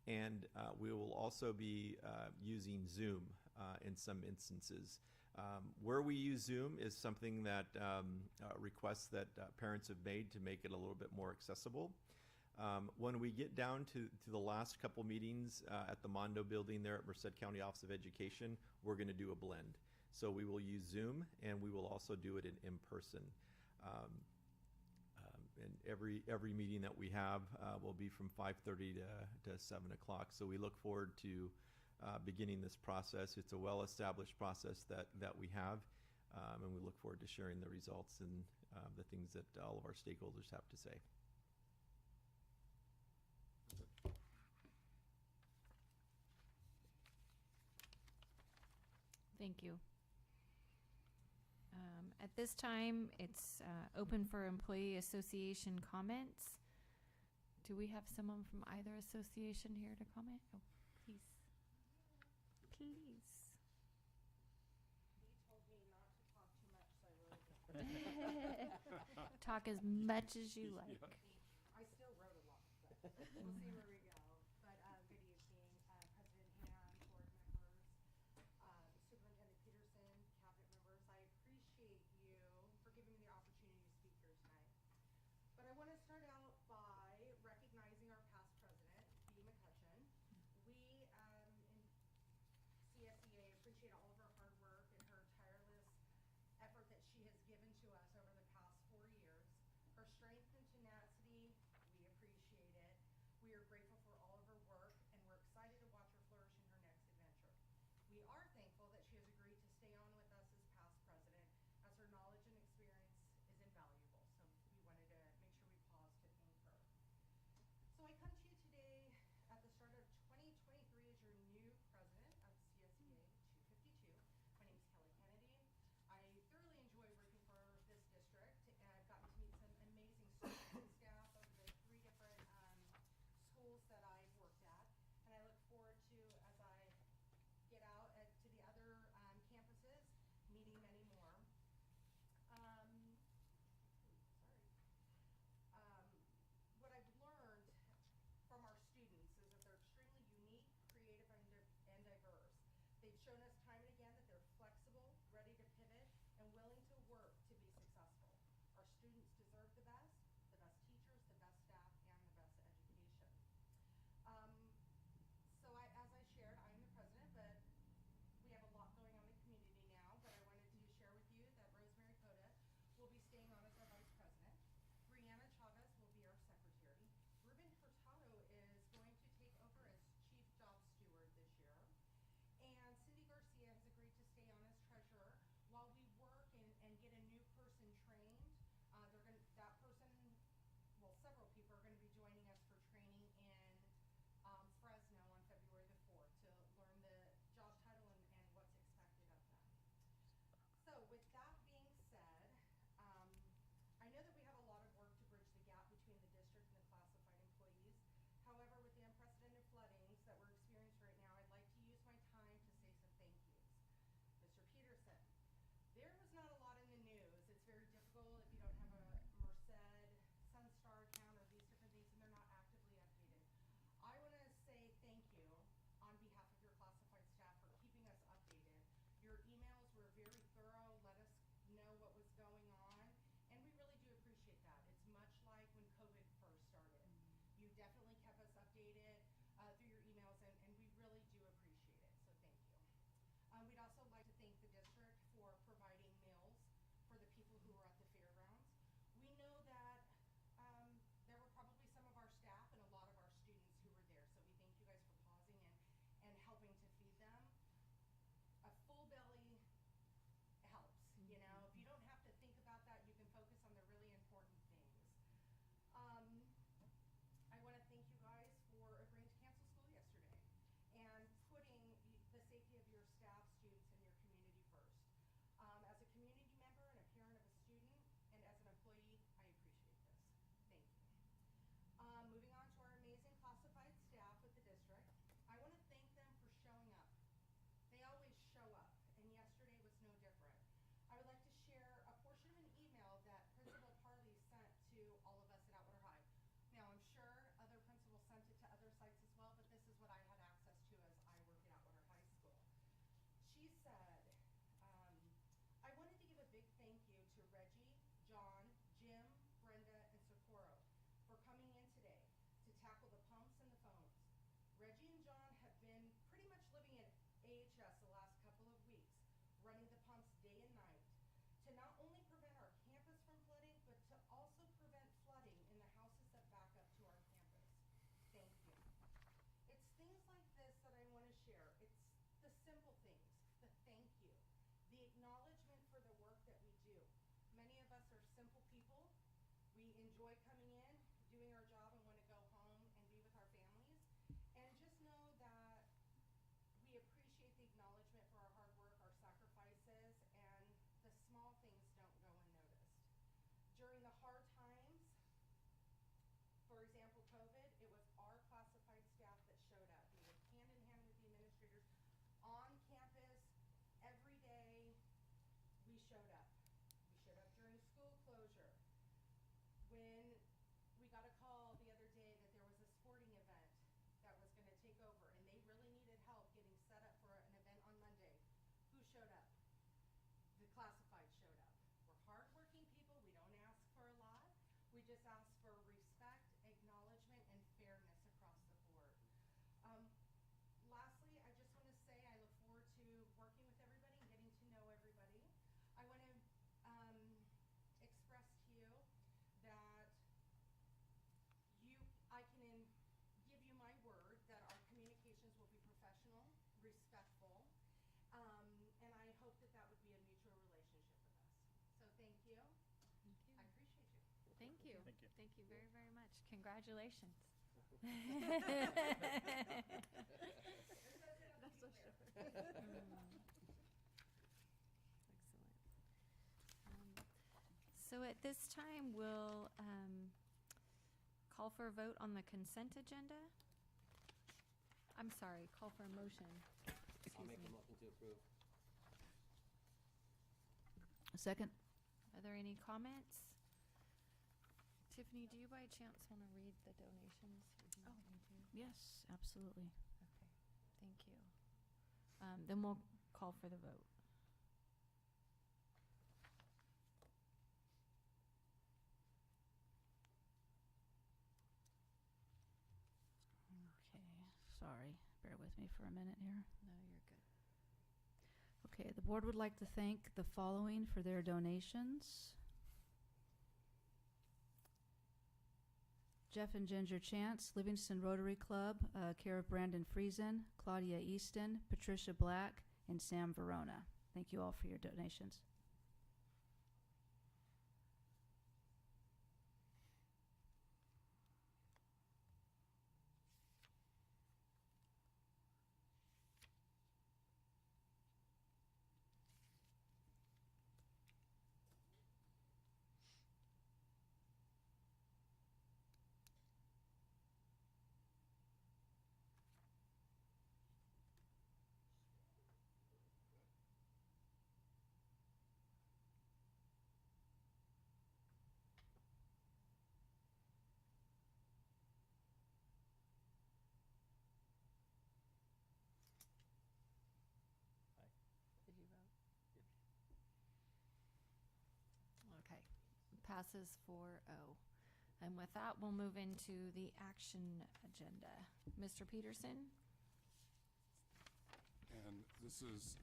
Speaker 12: and we will also be using Zoom in some instances. Where we use Zoom is something that requests that parents have made to make it a little bit more accessible. When we get down to the last couple meetings at the Mondo building there at Merced County Office of Education, we're going to do a blend. So we will use Zoom, and we will also do it in person. And every meeting that we have will be from 5:30 to 7 o'clock. So we look forward to beginning this process. It's a well-established process that we have, and we look forward to sharing the results and the things that all of our stakeholders have to say.
Speaker 1: Thank you. At this time, it's open for employee association comments. Do we have someone from either association here to comment? Oh, please. Please. Talk as much as you like.
Speaker 14: I still wrote a lot, but we'll see where we go. But good evening, President Ham, board members, Superintendent Peterson, cabinet members. I appreciate you for giving me the opportunity to speak here tonight. But I want to start out by recognizing our past president, Bea McCutcheon. We in CSEA appreciate all of her hard work and her tireless effort that she has given to us over the past 4 years. Her strength and tenacity, we appreciate it. We are grateful for all of her work, and we're excited to watch her flourish in her next adventure. We are thankful that she has agreed to stay on with us as past president, as her knowledge and experience is invaluable. So we wanted to make sure we pause to thank her. So I come to you today at the start of 2023 as your new president of CSEA 252. My name is Kelly Kennedy. I thoroughly enjoy working for this district, and I've gotten to meet some amazing students and staff over the 3 different schools that I've worked at. And I look forward to, as I get out to the other campuses, meeting many more. What I've learned from our students is that they're extremely unique, creative, and diverse. They've shown us time and again that they're flexible, ready to pivot, and willing to work to be successful. Our students deserve the best teachers, the best staff, and the best education. So as I shared, I am the president, but we have a lot going on in the community now. But I wanted to share with you that Rosemary Cota will be staying on as our vice president. Brianna Chavez will be our secretary. Ruben Hurtado is going to take over as chief job steward this year. And Cindy Garcia has agreed to stay on as treasurer while we work and get a new person trained. Several people are going to be joining us for training in Fresno on February the 4th to learn the job title and what's expected of them. So with that being said, I know that we have a lot of work to bridge the gap between the district and the classified employees. enjoy coming in, doing our job, and want to go home and be with our families. And just know that we appreciate the acknowledgement for our hard work, our sacrifices, and the small things don't go unnoticed. During the hard times, for example, COVID, it was our classified staff that showed up. We worked hand in hand with the administrators on campus every day. We showed up. We showed up during school closure. When we got a call the other day that there was a sporting event that was going to take over and they really needed help getting set up for an event on Monday, who showed up? The classified showed up. We're hardworking people. We don't ask for a lot. We just ask for respect, acknowledgement, and fairness across the board. Lastly, I just want to say I look forward to working with everybody and getting to know everybody. I want to express to you that I can give you my word that our communications will be professional, respectful, and I hope that that would be a mutual relationship with us. So thank you.
Speaker 1: Thank you.
Speaker 14: I appreciate you.
Speaker 1: Thank you.
Speaker 11: Thank you.
Speaker 1: Thank you very, very much. Congratulations.
Speaker 14: That's so sure.
Speaker 1: Excellent. So at this time, we'll call for a vote on the consent agenda. I'm sorry, call for a motion.
Speaker 2: I'll make a motion to approve.
Speaker 10: A second?
Speaker 1: Are there any comments? Tiffany, do you by chance want to read the donations? Would you want me to?
Speaker 10: Yes, absolutely.
Speaker 1: Okay, thank you. Then we'll call for the vote.
Speaker 10: Okay, sorry. Bear with me for a minute here.
Speaker 1: No, you're good.
Speaker 10: Okay, the board would like to thank the following for their donations. Jeff and Ginger Chance, Livingston Rotary Club, care of Brandon Friesen, Claudia Easton, Patricia Black, and Sam Verona. Thank you all for your donations.
Speaker 1: Did you vote? Okay, passes 4-0. And with that, we'll move into the action agenda. Mr. Peterson?
Speaker 13: And this is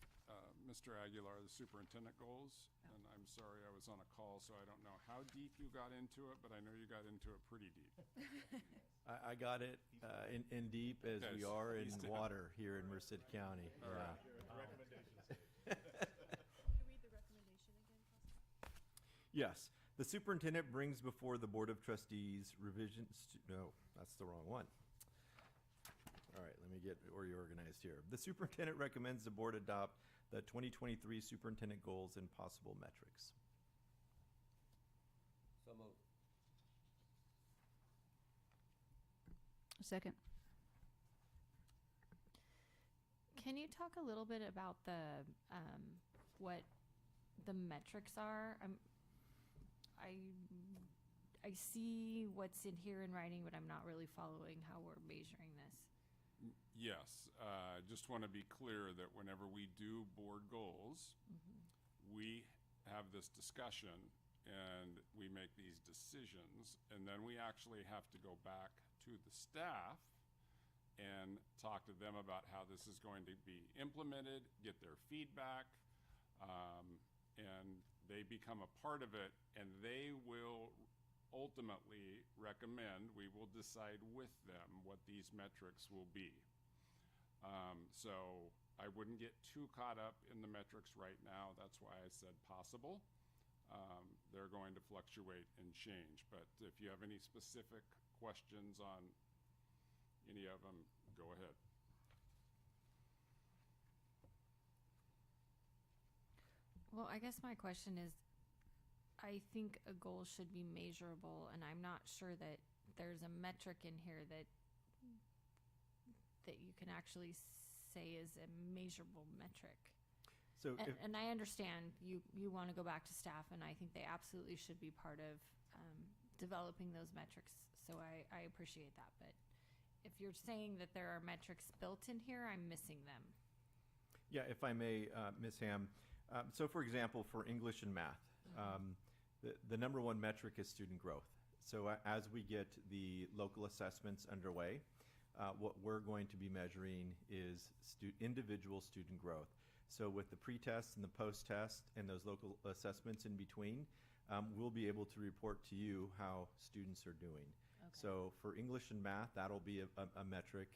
Speaker 13: Mr. Aguilar, the superintendent goals. And I'm sorry I was on a call, so I don't know how deep you got into it, but I know you got into it pretty deep.
Speaker 12: I got it in deep as
Speaker 13: Okay,
Speaker 12: we are in
Speaker 13: he's down.
Speaker 12: water here in Merced County.
Speaker 13: All
Speaker 12: Yeah.
Speaker 13: right.
Speaker 4: Can you read the recommendation again, Pastor?
Speaker 12: Yes, the superintendent brings before the Board of Trustees revisions to, no, that's the wrong one. All right, let me get reorganized here. The superintendent recommends the board adopt the 2023 superintendent goals and possible metrics.
Speaker 2: So moved.
Speaker 10: A second?
Speaker 1: Can you talk a little bit about the what the metrics are? I see what's in here in writing, but I'm not really following how we're measuring this.
Speaker 13: Yes, just want to be clear that whenever we do board goals, we have this discussion and we make these decisions, and then we actually have to go back to the staff and talk to them about how this is going to be implemented, get their feedback, and they become a part of it, and they will ultimately recommend, we will decide with them what these metrics will be. So I wouldn't get too caught up in the metrics right now. That's why I said possible. they're going to fluctuate and change. But if you have any specific questions on any of them, go ahead.
Speaker 1: Well, I guess my question is, I think a goal should be measurable, and I'm not sure that there's a metric in here that you can actually say is a measurable metric.
Speaker 12: So if,
Speaker 1: And I understand you want to go back to staff, and I think they absolutely should be part of developing those metrics. So I appreciate that. But if you're saying that there are metrics built in here, I'm missing them.
Speaker 12: yeah, if I may, Ms. Ham. So for example, for English and math, the number one metric is student growth. So as we get the local assessments underway, what we're going to be measuring is individual student growth. So with the pre-test and the post-test and those local assessments in between, we'll be able to report to you how students are doing.
Speaker 1: Okay.
Speaker 12: So for English and math, that'll be a metric,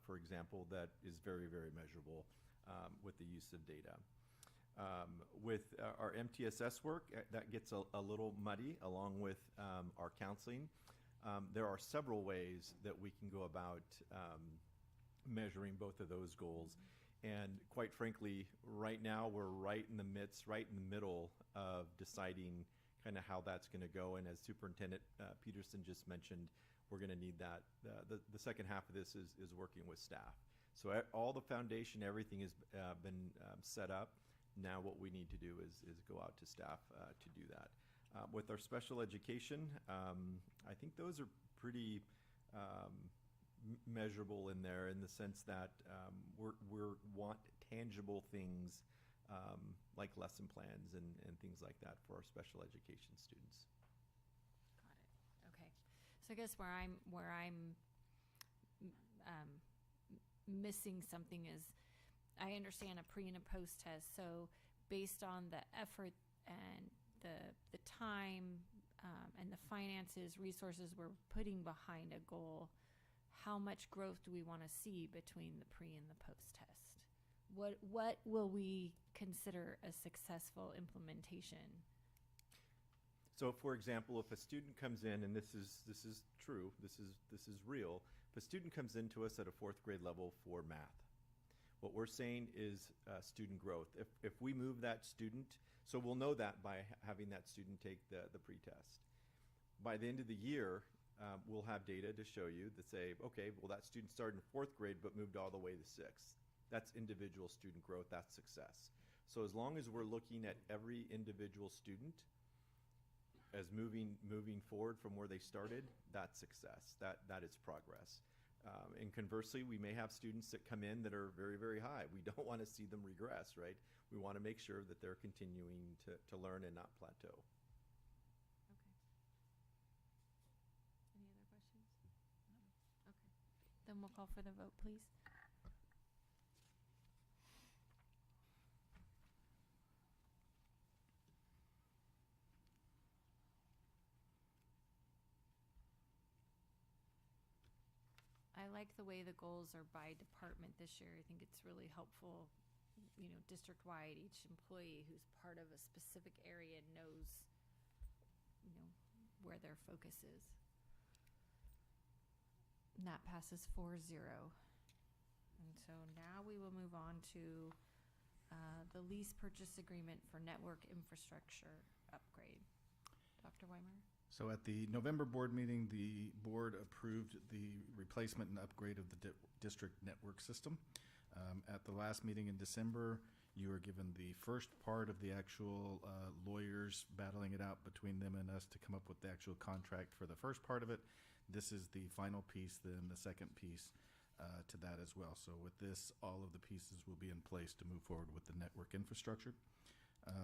Speaker 12: for example, that is very, very measurable with the use of data. With our MTSS work, that gets a little muddy along with our counseling. There are several ways that we can go about measuring both of those goals. And quite frankly, right now we're right in the middle of deciding kind of how that's going to go. And as Superintendent Peterson just mentioned, we're going to need that. The second half of this is working with staff. So all the foundation, everything has been set up. Now what we need to do is go out to staff to do that. With our special education, I think those are pretty measurable in there in the sense that we want tangible things like lesson plans and things like that for our special education students.
Speaker 1: Got it. Okay. So I guess where I'm missing something is, I understand a pre and a post test. So based on the effort and the time and the finances, resources we're putting behind a goal, how much growth do we want to see between the pre and the post test? What will we consider a successful implementation?
Speaker 12: So, for example, if a student comes in, and this is true, this is real. If a student comes into us at a 4th grade level for math, what we're saying is student growth. If we move that student, so we'll know that by having that student take the pre-test. By the end of the year, we'll have data to show you that say, okay, well, that student started in 4th grade but moved all the way to 6th. That's individual student growth. That's success. So as long as we're looking at every individual student as moving forward from where they started, that's success. That is progress. And conversely, we may have students that come in that are very, very high. We don't want to see them regress, right? We want to make sure that they're continuing to learn and not plateau.
Speaker 1: Okay. Any other questions? No. Okay. Then we'll call for the vote, please. I like the way the goals are by department this year. I think it's really helpful, district-wide, each employee who's part of a specific area knows, where their focus is. And that passes 4-0. And so now we will move on to the lease purchase agreement for network infrastructure upgrade. Dr. Weimer?
Speaker 15: So at the November board meeting, the board approved the replacement and upgrade of the district network system. At the last meeting in December, you were given the first part of the actual lawyers battling it out between them and us to come up with the actual contract for the first part of it. This is the final piece, then the second piece to that as well. So with this, all of the pieces will be in place to move forward with the network infrastructure.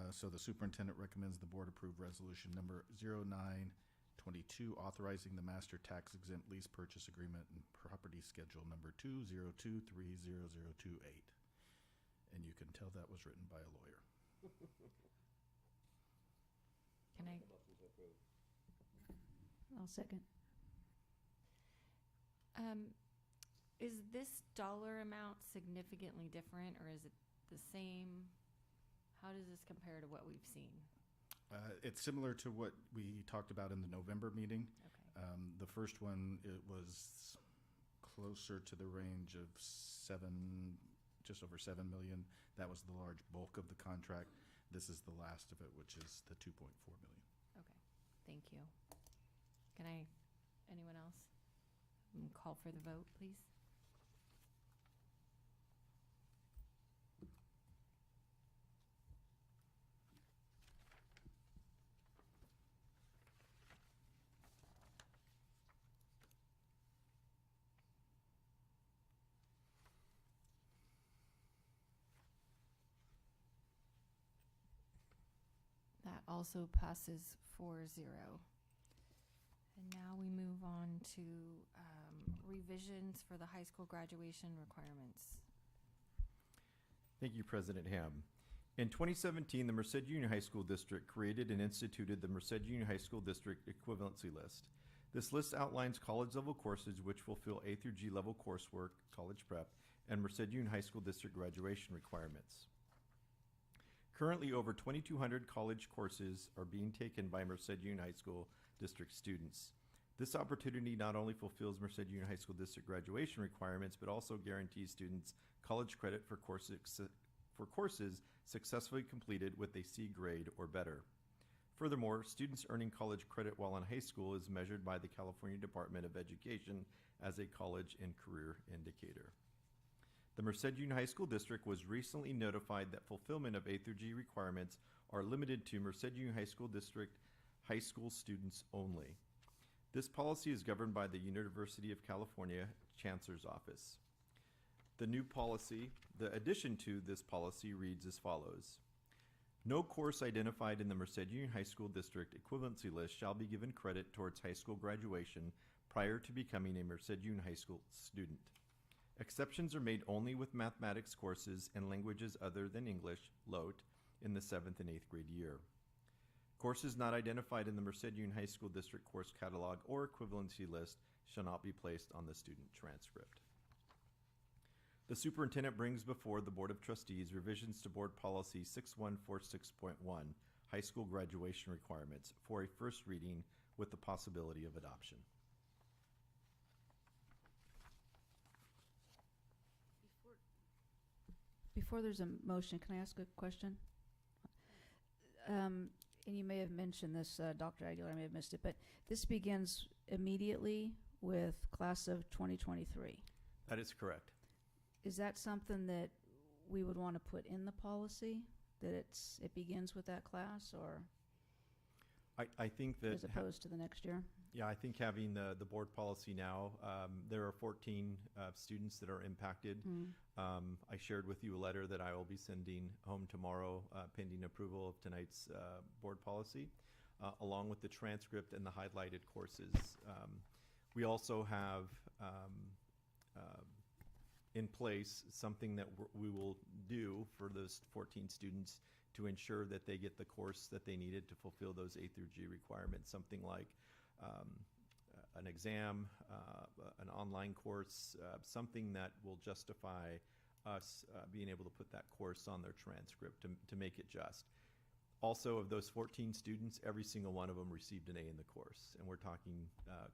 Speaker 15: So the superintendent recommends the board approve resolution number 0922, authorizing the master tax exempt lease purchase agreement and property schedule number 202300028. And you can tell that was written by a lawyer.
Speaker 1: Can I?
Speaker 10: I'll second.
Speaker 1: Is this dollar amount significantly different, or is it the same? How does this compare to what we've seen?
Speaker 15: It's similar to what we talked about in the November meeting.
Speaker 1: Okay.
Speaker 15: The first one, it was closer to the range of just over 7 million. That was the large bulk of the contract. This is the last of it, which is the 2.4 million.
Speaker 1: Okay, thank you. Anyone else? Call for the vote, please. That also passes 4-0. And now we move on to revisions for the high school graduation requirements.
Speaker 12: Thank you, President Ham. In 2017, the Merced Union High School District created and instituted the Merced Union High School District Equivalency List. This list outlines college-level courses which fulfill A through G level coursework, college prep, and Merced Union High School District graduation requirements. Currently, over 2,200 college courses are being taken by Merced Union High School District students. This opportunity not only fulfills Merced Union High School District graduation requirements, but also guarantees students college credit for courses successfully completed with a C grade or better. Furthermore, students earning college credit while in high school is measured by the California Department of Education as a college and career indicator. The Merced Union High School District was recently notified that fulfillment of A through G requirements are limited to Merced Union High School District high school students only. This policy is governed by the University of California Chancellor's Office. The addition to this policy reads as follows. No course identified in the Merced Union High School District equivalency list shall be given credit towards high school graduation prior to becoming a Merced Union High School student. Exceptions are made only with mathematics courses and languages other than English, LOT, in the 7th and 8th grade year. Courses not identified in the Merced Union High School District course catalog or equivalency list shall not be placed on the student transcript. The superintendent brings before the Board of Trustees revisions to Board Policy 6146.1, High School Graduation Requirements, for a first reading with the possibility of adoption.
Speaker 10: Before there's a motion, can I ask a question? And you may have mentioned this, Dr. Aguilar, I may have missed it, but this begins immediately with class of 2023.
Speaker 12: That is correct.
Speaker 10: Is that something that we would want to put in the policy, that it begins with that class, or
Speaker 12: I think that
Speaker 10: as opposed to the next year?
Speaker 12: Yeah, I think having the board policy now, there are 14 students that are impacted. I shared with you a letter that I will be sending home tomorrow pending approval of tonight's board policy, along with the transcript and the highlighted courses. We also have in place something that we will do for those 14 students to ensure that they get the course that they needed to fulfill those A through G requirements, something like an exam, an online course, something that will justify us being able to put that course on their transcript to make it just. Also, of those 14 students, every single one of them received an A in the course. And we're talking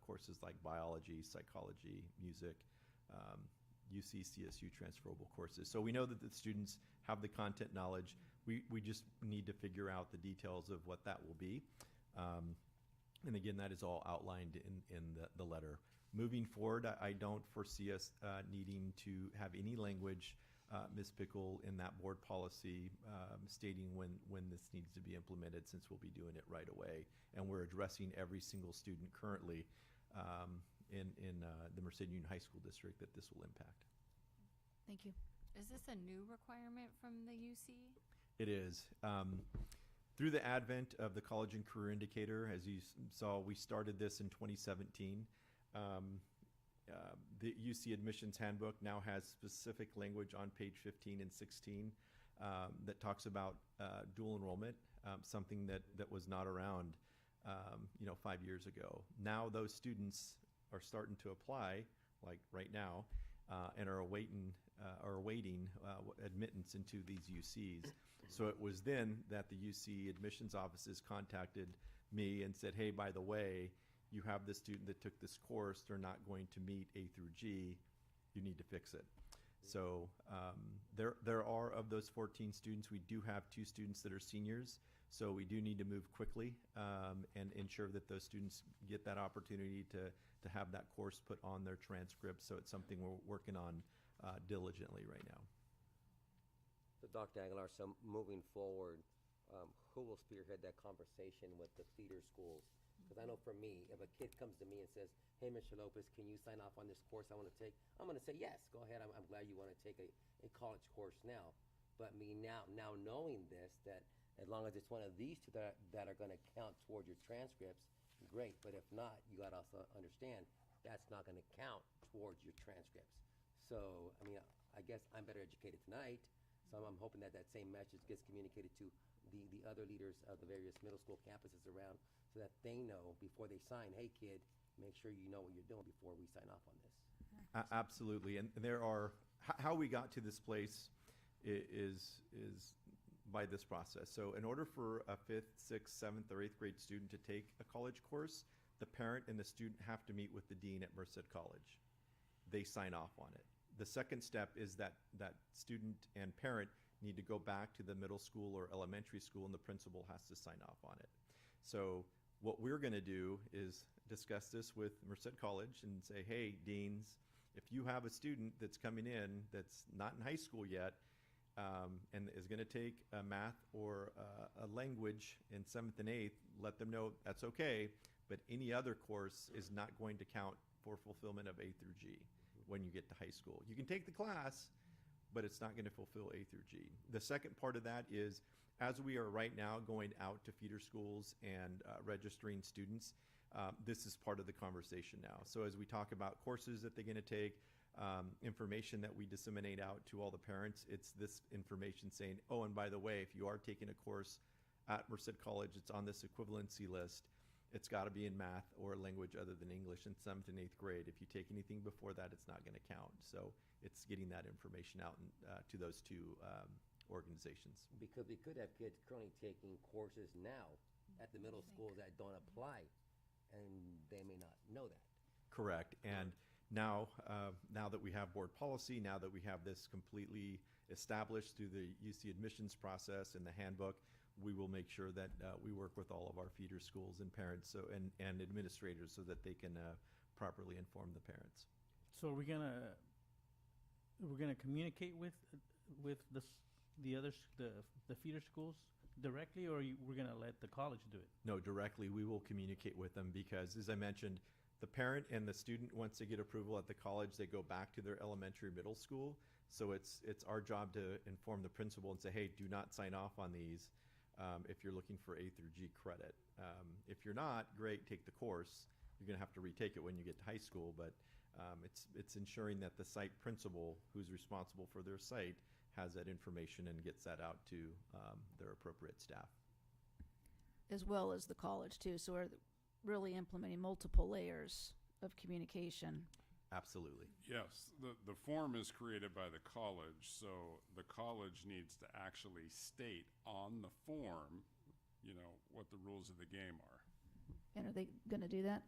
Speaker 12: courses like biology, psychology, music, UC, CSU transferable courses. So we know that the students have the content knowledge. We just need to figure out the details of what that will be. And again, that is all outlined in the letter. Moving forward, I don't foresee us needing to have any language, Ms. Pickle, in that board policy stating when this needs to be implemented, since we'll be doing it right away. And we're addressing every single student currently in the Merced Union High School District that this will impact.
Speaker 10: Thank you.
Speaker 1: Is this a new requirement from the UC?
Speaker 12: It is. Through the advent of the College and Career Indicator, as you saw, we started this in 2017. The UC Admissions Handbook now has specific language on page 15 and 16 that talks about dual enrollment, something that was not around 5 years ago. Now those students are starting to apply, like right now, and are awaiting or awaiting admittance into these UCs. So it was then that the UC admissions offices contacted me and said, hey, by the way, you have this student that took this course, they're not going to meet A through G, you need to fix it. So there are, of those 14 students, we do have 2 students that are seniors, so we do need to move quickly and ensure that those students get that opportunity to have that course put on their transcript. So it's something we're working on diligently right now.
Speaker 2: So Dr. Aguilar, so moving forward, who will spearhead that conversation with the feeder schools? Because I know for me, if a kid comes to me and says, hey, Mr. Lopez, can you sign off on this course I want to take? I'm going to say, yes, go ahead. I'm glad you want to take a college course now. But me now knowing this, that as long as it's one of these 2 that are going to count towards your transcripts, great. But if not, you got to also understand that's not going to count towards your transcripts. So, I mean, I guess I'm better educated tonight. So I'm hoping that that same message gets communicated to the other leaders of the various middle school campuses around so that they know before they sign, hey, kid, make sure you know what you're doing before we sign off on this.
Speaker 12: Absolutely. And there are, how we got to this place is by this process. So in order for a 5th, 6th, 7th, or 8th grade student to take a college course, the parent and the student have to meet with the dean at Merced College. They sign off on it. The second step is that student and parent need to go back to the middle school or elementary school, and the principal has to sign off on it. So what we're going to do is discuss this with Merced College and say, hey, deans, if you have a student that's coming in that's not in high school yet and is going to take a math or a language in 7th and 8th, let them know that's okay, but any other course is not going to count for fulfillment of A through G when you get to high school. You can take the class, but it's not going to fulfill A through G. The second part of that is, as we are right now going out to feeder schools and registering students, this is part of the conversation now. So as we talk about courses that they're going to take, information that we disseminate out to all the parents, it's this information saying, oh, and by the way, if you are taking a course at Merced College, it's on this equivalency list. It's got to be in math or a language other than English in 7th and 8th grade. If you take anything before that, it's not going to count. So it's getting that information out to those 2 organizations.
Speaker 2: Because we could have kids currently taking courses now at the middle schools that don't apply, and they may not know that.
Speaker 12: Correct. And now that we have board policy, now that we have this completely established through the UC admissions process and the handbook, we will make sure that we work with all of our feeder schools and parents and administrators so that they can properly inform the parents.
Speaker 11: So we're gonna communicate with the feeder schools directly, or we're gonna let the college do it?
Speaker 12: No, directly. We will communicate with them because, as I mentioned, the parent and the student, once they get approval at the college, they go back to their elementary middle school. So it's our job to inform the principal and say, hey, do not sign off on these if you're looking for A through G credit. If you're not, great, take the course. You're going to have to retake it when you get to high school, but it's ensuring that the site principal, who's responsible for their site, has that information and gets that out to their appropriate staff.
Speaker 10: As well as the college, too. So we're really implementing multiple layers of communication.
Speaker 12: Absolutely.
Speaker 13: Yes, the form is created by the college, so the college needs to actually state on the form, you know, what the rules of the game are.
Speaker 10: And are they going to do that?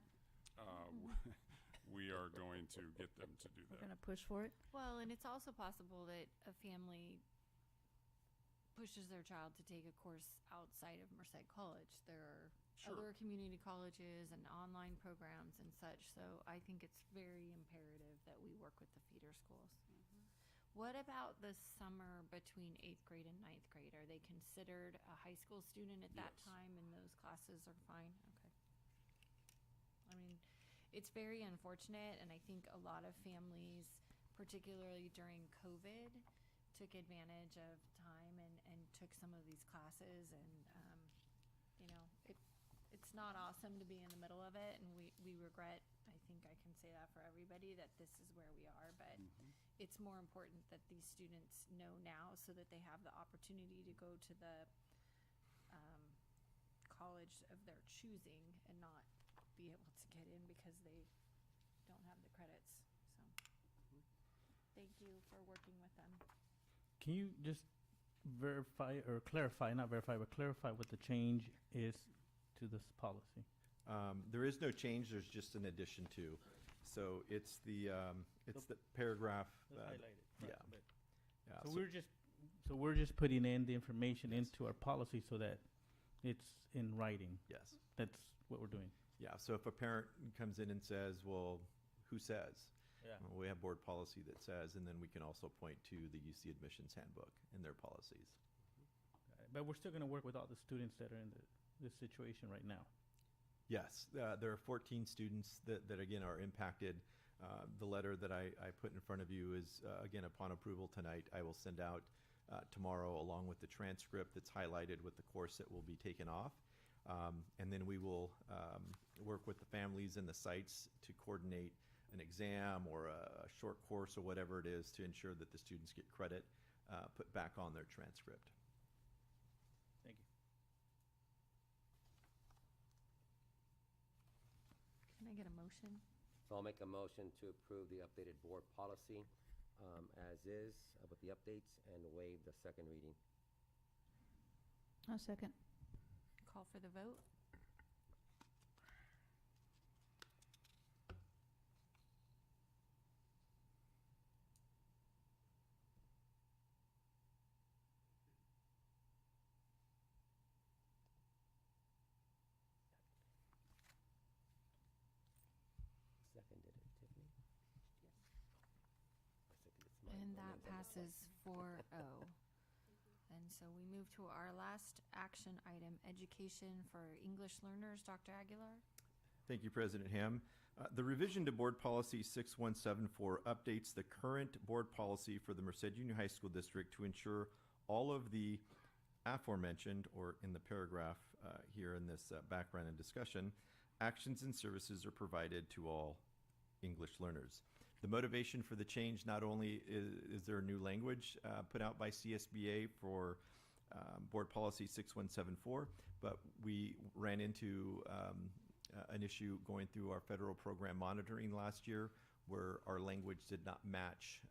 Speaker 13: We are going to get them to do that.
Speaker 10: We're going to push for it?
Speaker 1: Well, and it's also possible that a family pushes their child to take a course outside of Merced College. There are other community colleges and online programs and such, so I think it's very imperative that we work with the feeder schools. What about the summer between 8th grade and 9th grade? Are they considered a high school student at that time and those classes are fine? Okay. I mean, it's very unfortunate, and I think a lot of families, particularly during COVID, took advantage of time and took some of these classes, and you know, it's not awesome to be in the middle of it, and we regret, I think I can say that for everybody, that this is where we are, but it's more important that these students know now so that they have the opportunity to go to the college of their choosing and not be able to get in because they don't have the credits. So thank you for working with them.
Speaker 11: Can you just verify or clarify, not verify, but clarify what the change is to this policy?
Speaker 12: There is no change, there's just an addition to. So it's the paragraph.
Speaker 11: Let's highlight it.
Speaker 12: Yeah.
Speaker 11: Right, but-
Speaker 12: Yeah,
Speaker 11: So we're just putting in the information into our policy so that it's in writing.
Speaker 12: Yes.
Speaker 11: That's what we're doing.
Speaker 12: Yeah, so if a parent comes in and says, well, who says?
Speaker 11: Yeah.
Speaker 12: Well, we have board policy that says, and then we can also point to the UC admissions handbook and their policies.
Speaker 11: But we're still going to work with all the students that are in this situation right now.
Speaker 12: Yes, there are 14 students that again are impacted. The letter that I put in front of you is, again, upon approval tonight, I will send out tomorrow along with the transcript that's highlighted with the course that will be taken off. And then we will work with the families and the sites to coordinate an exam or a short course or whatever it is to ensure that the students get credit put back on their transcript.
Speaker 11: Thank you.
Speaker 1: Can I get a motion?
Speaker 2: So I'll make a motion to approve the updated board policy as is with the updates and waive the second reading.
Speaker 10: I'll second.
Speaker 1: Call for the vote.
Speaker 2: Seconded it, Tiffany? Yes. I seconded it.
Speaker 1: And that passes 4-0. And so we move to our last action item, education for English learners. Dr. Aguilar?
Speaker 12: Thank you, President Ham. The revision to Board Policy 6174 updates the current board policy for the Merced Junior High School District to ensure all of the aforementioned, or in the paragraph here in this background and discussion, actions and services are provided to all English learners. The motivation for the change, not only is there a new language put out by CSBA for Board Policy 6174, but we ran into an issue going through our federal program monitoring last year where our language did not match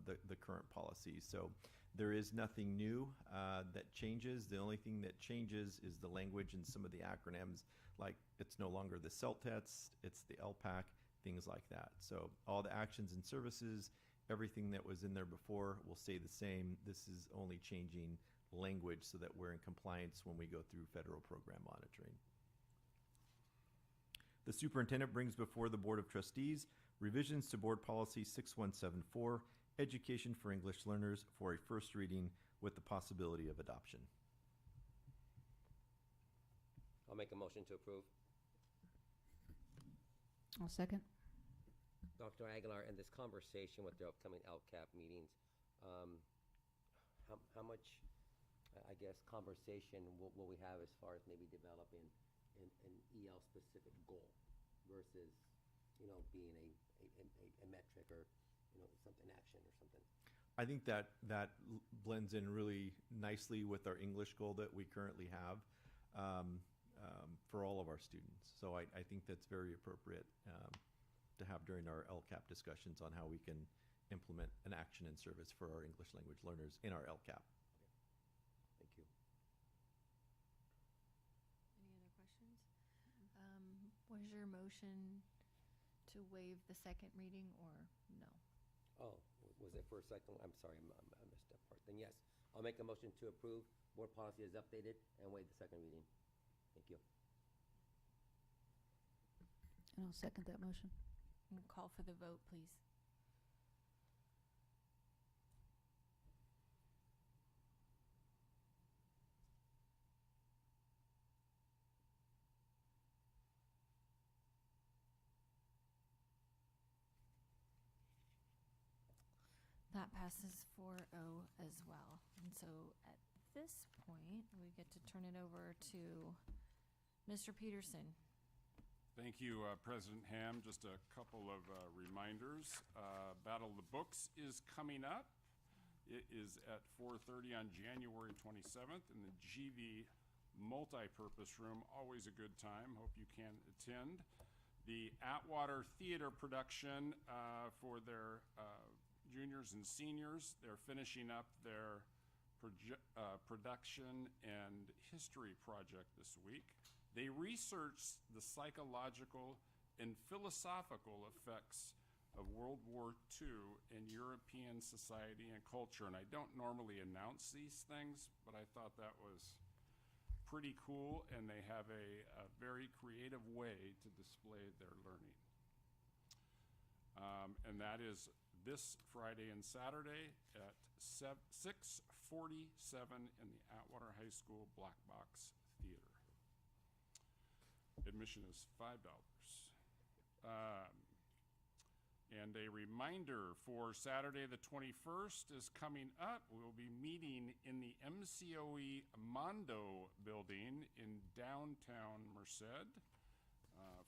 Speaker 12: the current policy. So there is nothing new that changes. The only thing that changes is the language and some of the acronyms, like it's no longer the CELT test, it's the LPAC, things like that. So all the actions and services, everything that was in there before will stay the same. This is only changing language so that we're in compliance when we go through federal program monitoring. The superintendent brings before the Board of Trustees revisions to Board Policy 6174, Education for English Learners, for a first reading with the possibility of adoption.
Speaker 2: I'll make a motion to approve.
Speaker 10: I'll second.
Speaker 2: Dr. Aguilar, in this conversation with the upcoming LCAP meetings, how much, I guess, conversation will we have as far as maybe developing an EL-specific goal versus, being a metric or, something action or something?
Speaker 12: I think that blends in really nicely with our English goal that we currently have for all of our students. So I think that's very appropriate to have during our LCAP discussions on how we can implement an action and service for our English language learners in our LCAP.
Speaker 2: Thank you.
Speaker 1: Any other questions? Was your motion to waive the second reading or no?
Speaker 2: Oh, was it for a second? I'm sorry, I missed that part. Then yes, I'll make a motion to approve board policy as updated and waive the second reading. Thank you.
Speaker 10: And I'll second that motion.
Speaker 1: And call for the vote, please. That passes 4-0 as well. And so at this point, we get to turn it over to Mr. Peterson.
Speaker 13: Thank you, President Ham. Just a couple of reminders. Battle of the Books is coming up. It is at 4:30 on January 27th in the GV Multipurpose Room. Always a good time. Hope you can attend. The Atwater Theater production for their juniors, and seniors. They're finishing up their production and history project this week. They researched the psychological and philosophical effects of World War II in European society and culture. And I don't normally announce these things, but I thought that was pretty cool, and they have a very creative way to display their learning. And that is this Friday and Saturday at 6:47 in the Atwater High School Black Box Theater. Admission is $5. And a reminder for Saturday the 21st is coming up. We'll be meeting in the MCOE Mondo building in downtown Merced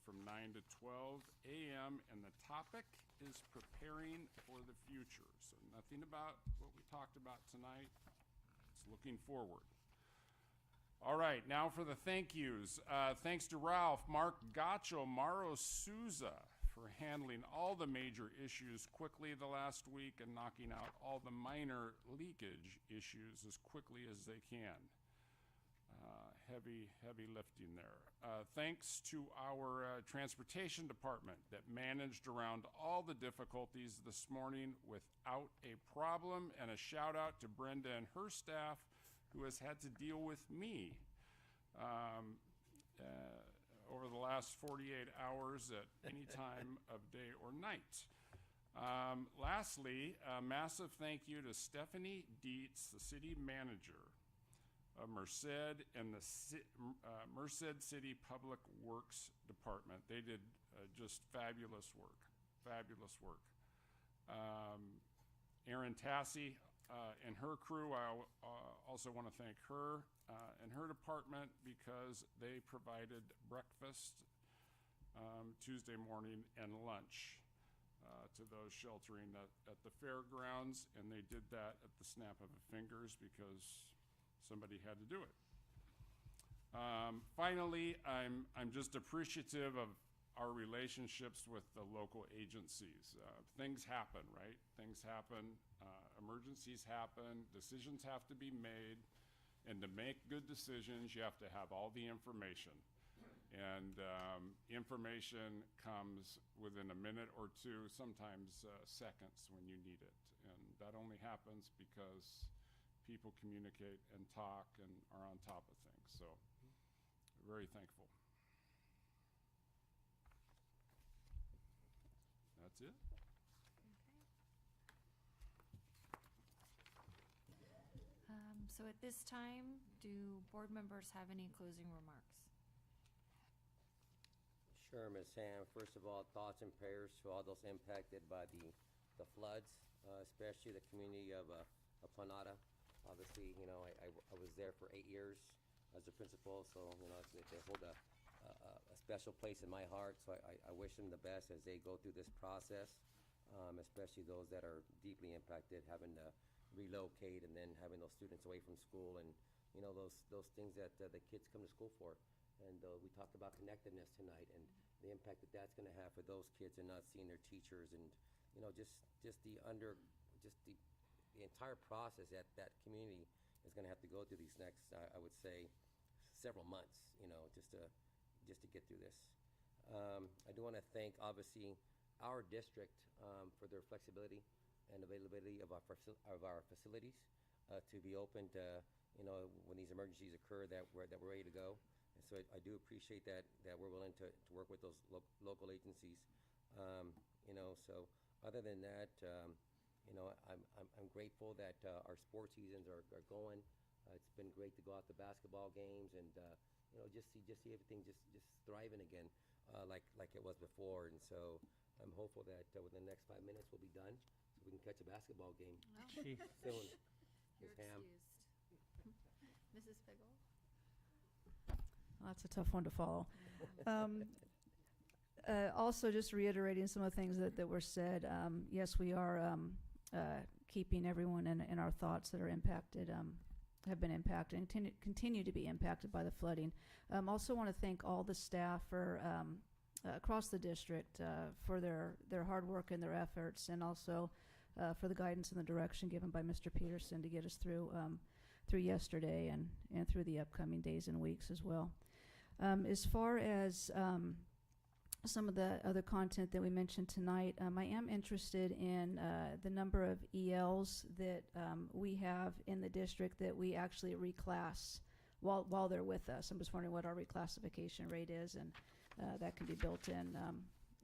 Speaker 13: from 9 to 12 a.m. And the topic is preparing for the future. So nothing about what we talked about tonight. It's looking forward. All right, now for the thank yous. Thanks to Ralph, Mark Gacho, Maro Souza for handling all the major issues quickly the last week and knocking out all the minor leakage issues as quickly as they can. Heavy lifting there. Thanks to our transportation department that managed around all the difficulties this morning without a problem, and a shout out to Brenda and her staff who has had to deal with me over the last 48 hours at any time of day or night. Lastly, a massive thank you to Stephanie Dietz, the city manager of Merced, and the Merced City Public Works Department. They did just fabulous work. Erin Tassie and her crew, I also want to thank her and her department because they provided breakfast Tuesday morning and lunch to those sheltering at the fairgrounds, and they did that at the snap of the fingers because somebody had to do it. Finally, I'm just appreciative of our relationships with the local agencies. Things happen, right? Things happen. Emergencies happen. Decisions have to be made. And to make good decisions, you have to have all the information. And information comes within a minute or two, sometimes seconds when you need it. And that only happens because people communicate and talk and are on top of things. So, very thankful. That's it.
Speaker 1: So at this time, do board members have any closing remarks?
Speaker 2: Sure, Ms. Ham. First of all, thoughts and prayers to all those impacted by the floods, especially the community of Planada. Obviously, you know, I was there for 8 years as a principal, so, you know, they hold a special place in my heart. So I wish them the best as they go through this process, especially those that are deeply impacted, having to relocate and then having those students away from school, and, you know, those things that the kids come to school for. And we talked about connectedness tonight and the impact that that's going to have for those kids and not seeing their teachers, and, you know, just the entire process that community is going to have to go through these next, I would say, several months, you know, just to get through this. I do want to thank, obviously, our district for their flexibility and availability of our facilities to be open to, you know, when these emergencies occur, that we're ready to go. And so I do appreciate that we're willing to work with those local agencies. You know, so other than that, you know, I'm grateful that our sports seasons are going. It's been great to go out to basketball games and you know, just see everything just thriving again, like it was before. And so I'm hopeful that within the next 5 minutes we'll be done, so we can catch a basketball game soon.
Speaker 1: You're
Speaker 2: Ms. Ham.
Speaker 1: excused. Mrs. Figgle?
Speaker 10: Well, that's a tough one to follow. Also, just reiterating some of the things that were said. Yes, we are keeping everyone in our thoughts that are impacted, have been impacted, and continue to be impacted by the flooding. Also want to thank all the staff for across the district for their hard work and their efforts, and also for the guidance and the direction given by Mr. Peterson to get us through yesterday and through the upcoming days and weeks as well. As far as some of the other content that we mentioned tonight, I am interested in the number of ELs that we have in the district that we actually reclass while they're with us. I'm just wondering what our reclassification rate is, and that can be built in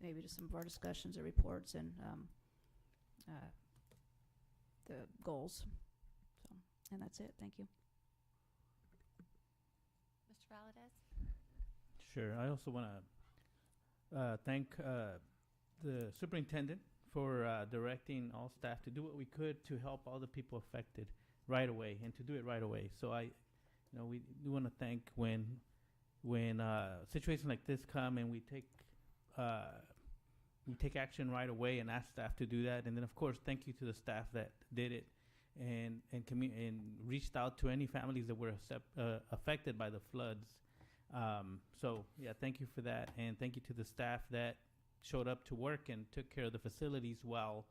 Speaker 10: maybe to some of our discussions or reports and the goals. So, and that's it. Thank you.
Speaker 1: Mr. Valadez?
Speaker 11: Sure. I also want to thank the superintendent for directing all staff to do what we could to help all the people affected right away, and to do it right away. So we do want to thank when situations like this come and we take action right away and ask staff to do that. And then, of course, thank you to the staff that did it and reached out to any families that were affected by the floods. So, yeah, thank you for that. And thank you to the staff that showed up to work and took care of the facilities while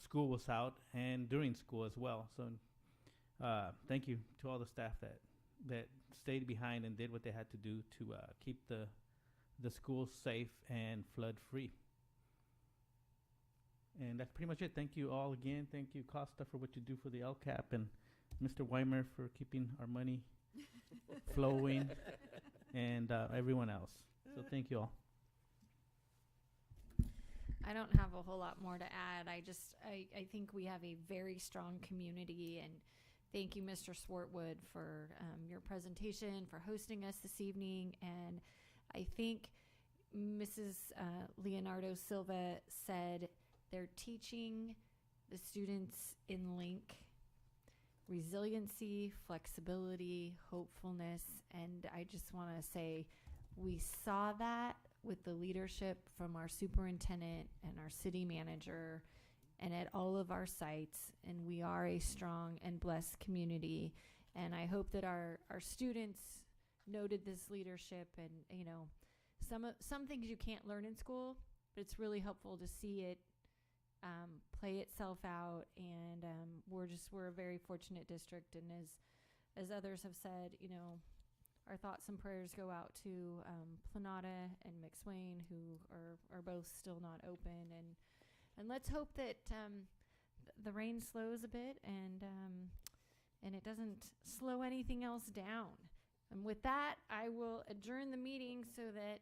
Speaker 11: school was out and during school as well. So thank you to all the staff that stayed behind and did what they had to do to keep the schools safe and flood free. And that's pretty much it. Thank you all again. Thank you, Costa, for what you do for the LCAP, and Mr. Weimer for keeping our money flowing, and everyone else. So thank you all.
Speaker 1: I don't have a whole lot more to add. I think we have a very strong community, and thank you, Mr. Swartwood, for your presentation, for hosting us this evening. And I think Mrs. Leonardo Silva said they're teaching the students in Link resiliency, flexibility, hopefulness, and I just want to say we saw that with the leadership from our superintendent and our city manager and at all of our sites, and we are a strong and blessed community. And I hope that our students noted this leadership, and some things you can't learn in school, but it's really helpful to see it play itself out. And we're a very fortunate district, and as others have said, our thoughts and prayers go out to Planada and McSwain, who are both still not open, and let's hope that the rain slows a bit and it doesn't slow anything else down. And with that, I will adjourn the meeting so that